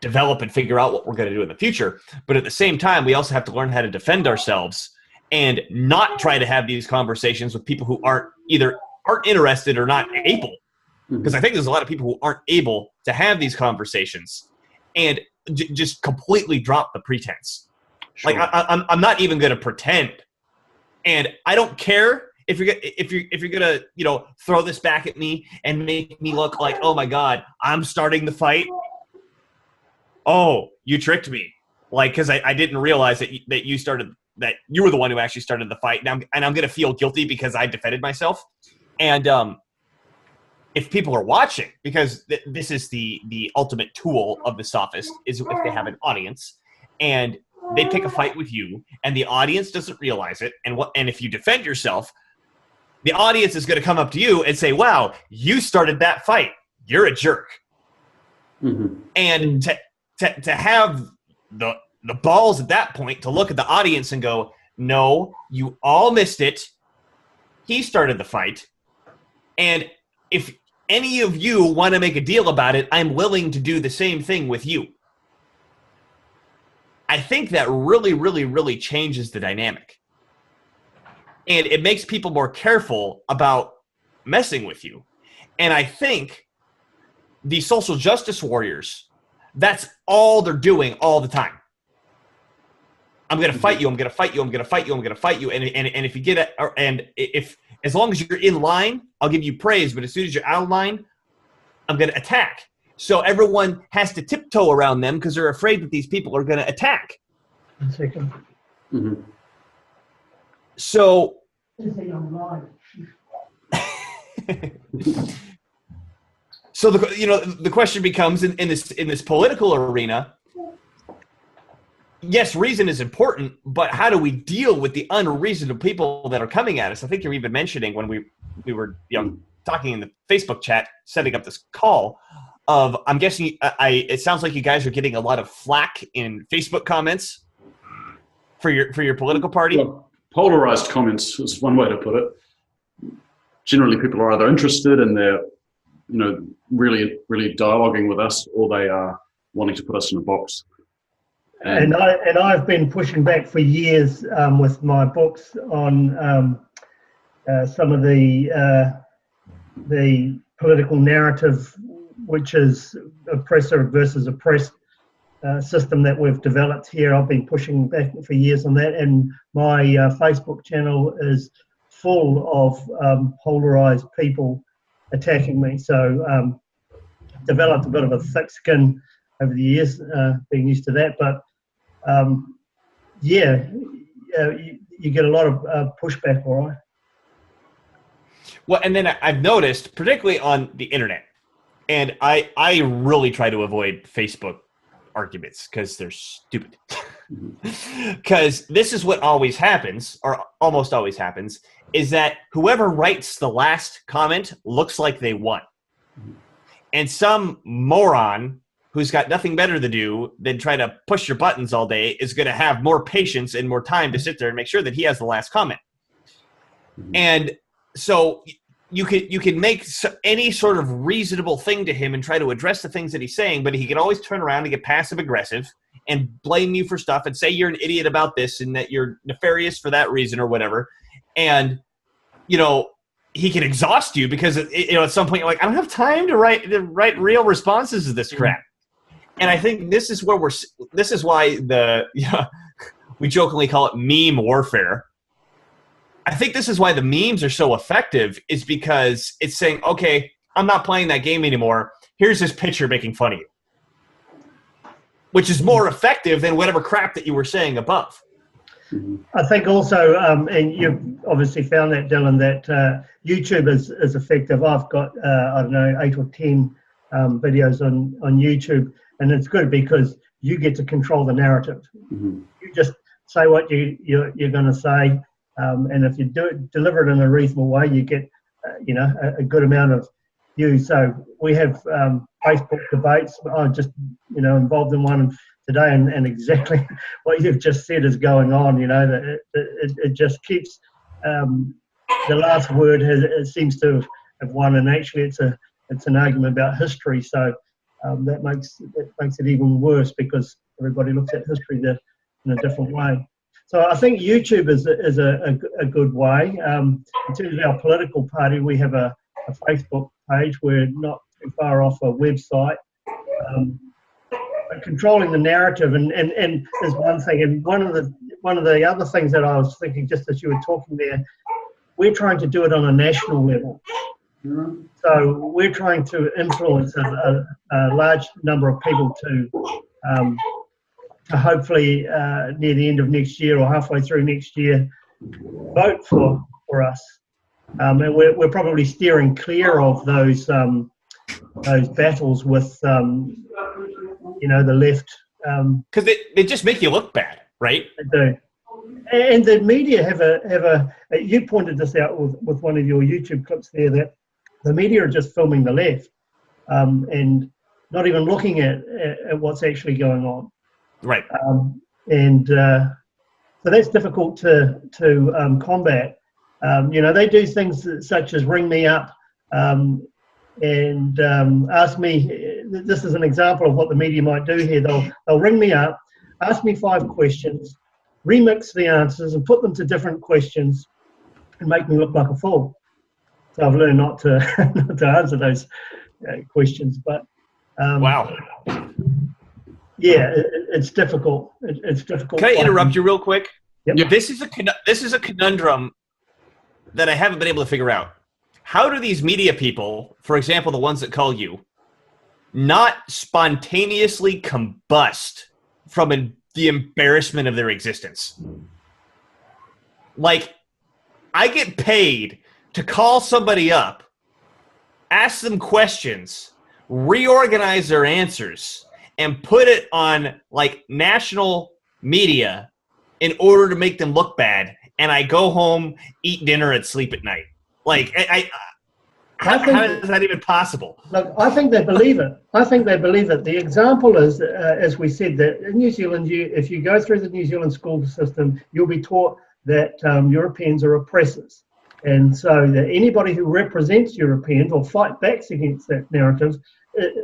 Speaker 2: develop and figure out what we're gonna do in the future. But at the same time, we also have to learn how to defend ourselves and not try to have these conversations with people who aren't interested or not able. Because I think there's a lot of people who aren't able to have these conversations and just completely drop the pretense. Sure. I'm not even going to pretend, and I don't care if you're gonna throw this back at me and make me look like, oh my God, I'm starting the fight. Oh, you tricked me, because I didn't realize that you started. That you were the one who actually started the fight, and I'm going to feel guilty because I defended myself. And if people are watching, because this is the ultimate tool of the sophist, is if they have an audience and they pick a fight with you, and the audience doesn't realize it, and if you defend yourself, the audience is going to come up to you and say, "Wow, you started that fight. You're a jerk." Mm-hmm. And to have the balls at that point to look at the audience and go, no, you all missed it. He started the fight. And if any of you want to make a deal about it, I'm willing to do the same thing with you. I think that really, really, really changes the dynamic. And it makes people more careful about messing with you. And I think the social justice warriors, that's all they're doing all the time. I'm going to fight you. I'm going to fight you. I'm going to fight you. I'm going to fight you. And if you get it, and if as long as you're in line, I'll give you praise. But as soon as you're out of line, I'm going to attack. So everyone has to tiptoe around them because they're afraid that these people are going to attack.
Speaker 1: Mm-hmm.
Speaker 2: So, so the question becomes in this political arena. Yes, reason is important, but how do we deal with the unreasonable people that are coming at us? I think you're even mentioning when we were talking in the Facebook chat, setting up this call. I'm guessing it sounds like you guys are getting a lot of flack in Facebook comments for your political party.
Speaker 1: Well, polarized comments is one way to put it. Generally, people are either interested and they're, really, really dialoguing with us, or they are wanting to put us in a box.
Speaker 3: And I've been pushing back for years with my books on some of the political narrative, which is oppressor versus oppressed system that we've developed here. I've been pushing back for years on that, and my Facebook channel is full of polarized people attacking me. So developed a bit of a thick skin over the years, being used to that. But you get a lot of pushback, all right.
Speaker 2: Well, and then I've noticed, particularly on the internet, and I really try to avoid Facebook arguments because they're stupid. Because this is what always happens, or almost always happens, is that whoever writes the last comment looks like they won. And some moron who's got nothing better to do than try to push your buttons all day is going to have more patience and more time to sit there and make sure that he has the last comment. And so you can make any sort of reasonable thing to him and try to address the things that he's saying, but he can always turn around and get passive aggressive and blame you for stuff and say you're an idiot about this and that you're nefarious for that reason or whatever. And, he can exhaust you because, at some point you're like, I don't have time to write real responses to this crap. And I think this is why we jokingly call it meme warfare. I think this is why the memes are so effective, is because it's saying, okay, I'm not playing that game anymore. Here's this picture making fun of you, which is more effective than whatever crap that you were saying above.
Speaker 3: I think also, and you've obviously found that, Dylan, that YouTube is effective. I've got, 8 or 10 videos on YouTube, and it's good because you get to control the narrative. You just say what you're going to say, and if you deliver it in a reasonable way, you get, a good amount of views. So we have Facebook debates. I'm just, involved in one today, and exactly what you've just said is going on. That it just keeps the last word it seems to have won, and actually it's an argument about history. So that makes it even worse because everybody looks at history in a different way. So I think YouTube is a good way. In terms of our political party, we have a Facebook page. We're not too far off a website. Controlling the narrative and is one thing, and one of the other things that I was thinking just as you were talking there, we're trying to do it on a national level. So we're trying to influence a large number of people to hopefully near the end of next year or halfway through next year vote for us, and we're probably steering clear of those battles with the left,
Speaker 2: because they just make you look bad, right?
Speaker 3: They do. And the media have a you pointed this out with one of your YouTube clips there, that the media are just filming the left, and not even looking at what's actually going on.
Speaker 2: Right.
Speaker 3: So that's difficult to combat. They do things such as ring me up and ask me. This is an example of what the media might do here. They'll ring me up, ask me 5 questions, remix the answers and put them to different questions and make me look like a fool. So I've learned not to not to answer those questions. But
Speaker 2: wow.
Speaker 3: Yeah, it's difficult. It's difficult.
Speaker 2: Can I interrupt you real quick?
Speaker 3: Yep.
Speaker 2: This is a conundrum that I haven't been able to figure out. How do these media people, for example, the ones that call you, not spontaneously combust from the embarrassment of their existence? Like, I get paid to call somebody up, ask them questions, reorganize their answers, and put it on like national media in order to make them look bad. And I go home, eat dinner, and sleep at night. Like, how is that even possible?
Speaker 3: Look, I think they believe it. The example is, as we said, that in New Zealand, if you go through the New Zealand school system, you'll be taught that Europeans are oppressors. And so that anybody who represents Europeans or fight back against that narrative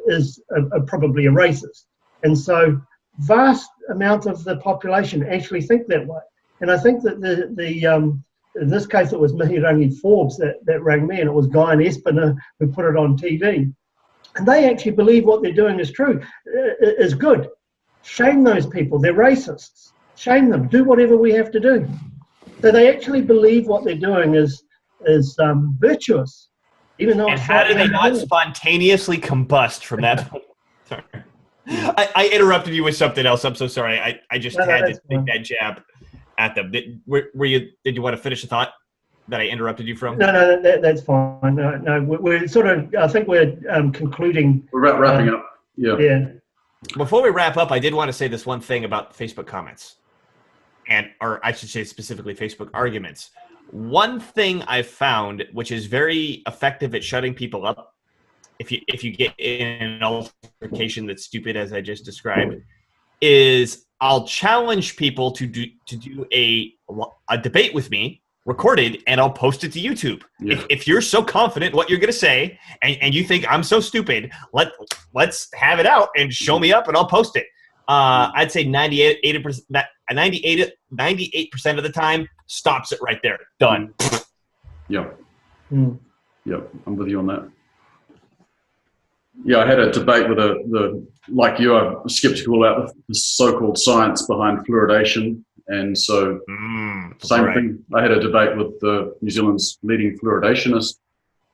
Speaker 3: is probably a racist. And so vast amounts of the population actually think that way. And I think that in this case, it was Mihirangi Forbes that rang me, and it was Guy and Espiner who put it on TV. And they actually believe what they're doing is true, is good. Shame those people. They're racists. Shame them. Do whatever we have to do. So they actually believe what they're doing is virtuous, even though.
Speaker 2: And how do they not spontaneously combust from that? Sorry. I interrupted you with something else. I'm so sorry. I just had to take that jab at them. Did you want to finish the thought that I interrupted you from?
Speaker 3: No, that's fine. No, we're sort of. I think we're concluding.
Speaker 1: We're about wrapping up. Yeah.
Speaker 3: Yeah.
Speaker 2: Before we wrap up, I did want to say this one thing about Facebook comments, or I should say specifically Facebook arguments. One thing I've found, which is very effective at shutting people up, if you get in an altercation that's stupid as I just described, is I'll challenge people to do a debate with me, recorded, and I'll post it to YouTube.
Speaker 1: Yeah. If
Speaker 2: you're so confident what you're going to say, and you think I'm so stupid, let's have it out and show me up, and I'll post it. I'd say 98% of the time stops it right there. Done.
Speaker 1: Yeah. Yeah, I'm with you on that. Yeah, I had a debate with like you, I'm skeptical about the so-called science behind fluoridation. And so same thing. I had a debate with New Zealand's leading fluoridationist,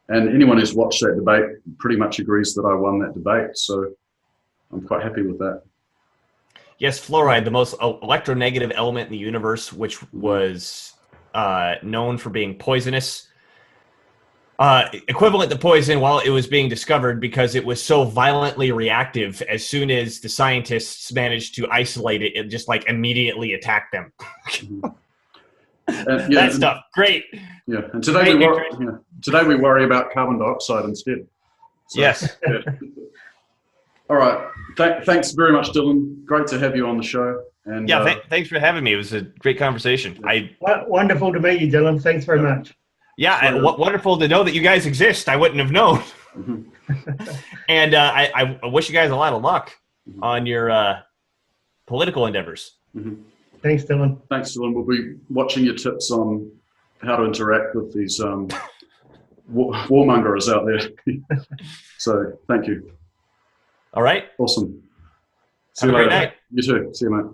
Speaker 1: and anyone who's watched that debate pretty much agrees that I won that debate. So I'm quite happy with that.
Speaker 2: Yes, fluoride, the most electronegative element in the universe, which was known for being poisonous, equivalent to poison while it was being discovered, because it was so violently reactive. As soon as the scientists managed to isolate it, it just like immediately attacked them. That stuff, great.
Speaker 1: Yeah, and today we worry about carbon dioxide instead. So,
Speaker 2: yes.
Speaker 1: Yeah. All right. Thanks very much, Dylan. Great to have you on the show. And
Speaker 2: thanks for having me. It was a great conversation.
Speaker 3: Wonderful to meet you, Dylan. Thanks very much.
Speaker 2: Yeah, and wonderful to know that you guys exist. I wouldn't have known. And I wish you guys a lot of luck on your political endeavors.
Speaker 3: Thanks, Dylan.
Speaker 1: Thanks, Dylan. We'll be watching your tips on how to interact with these warmongers out there. So thank you.
Speaker 2: All right.
Speaker 1: Awesome.
Speaker 2: Have a great night.
Speaker 1: You too. See you, mate.